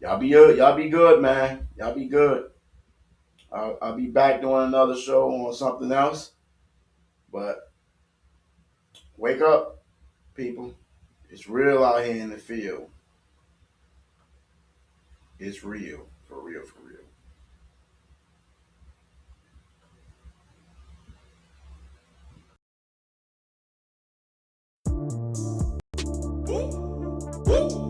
Y'all be good, man. Y'all be good. I'll be back doing another show on something else, but wake up, people. It's real out here in the field. It's real, for real, for real. Woo!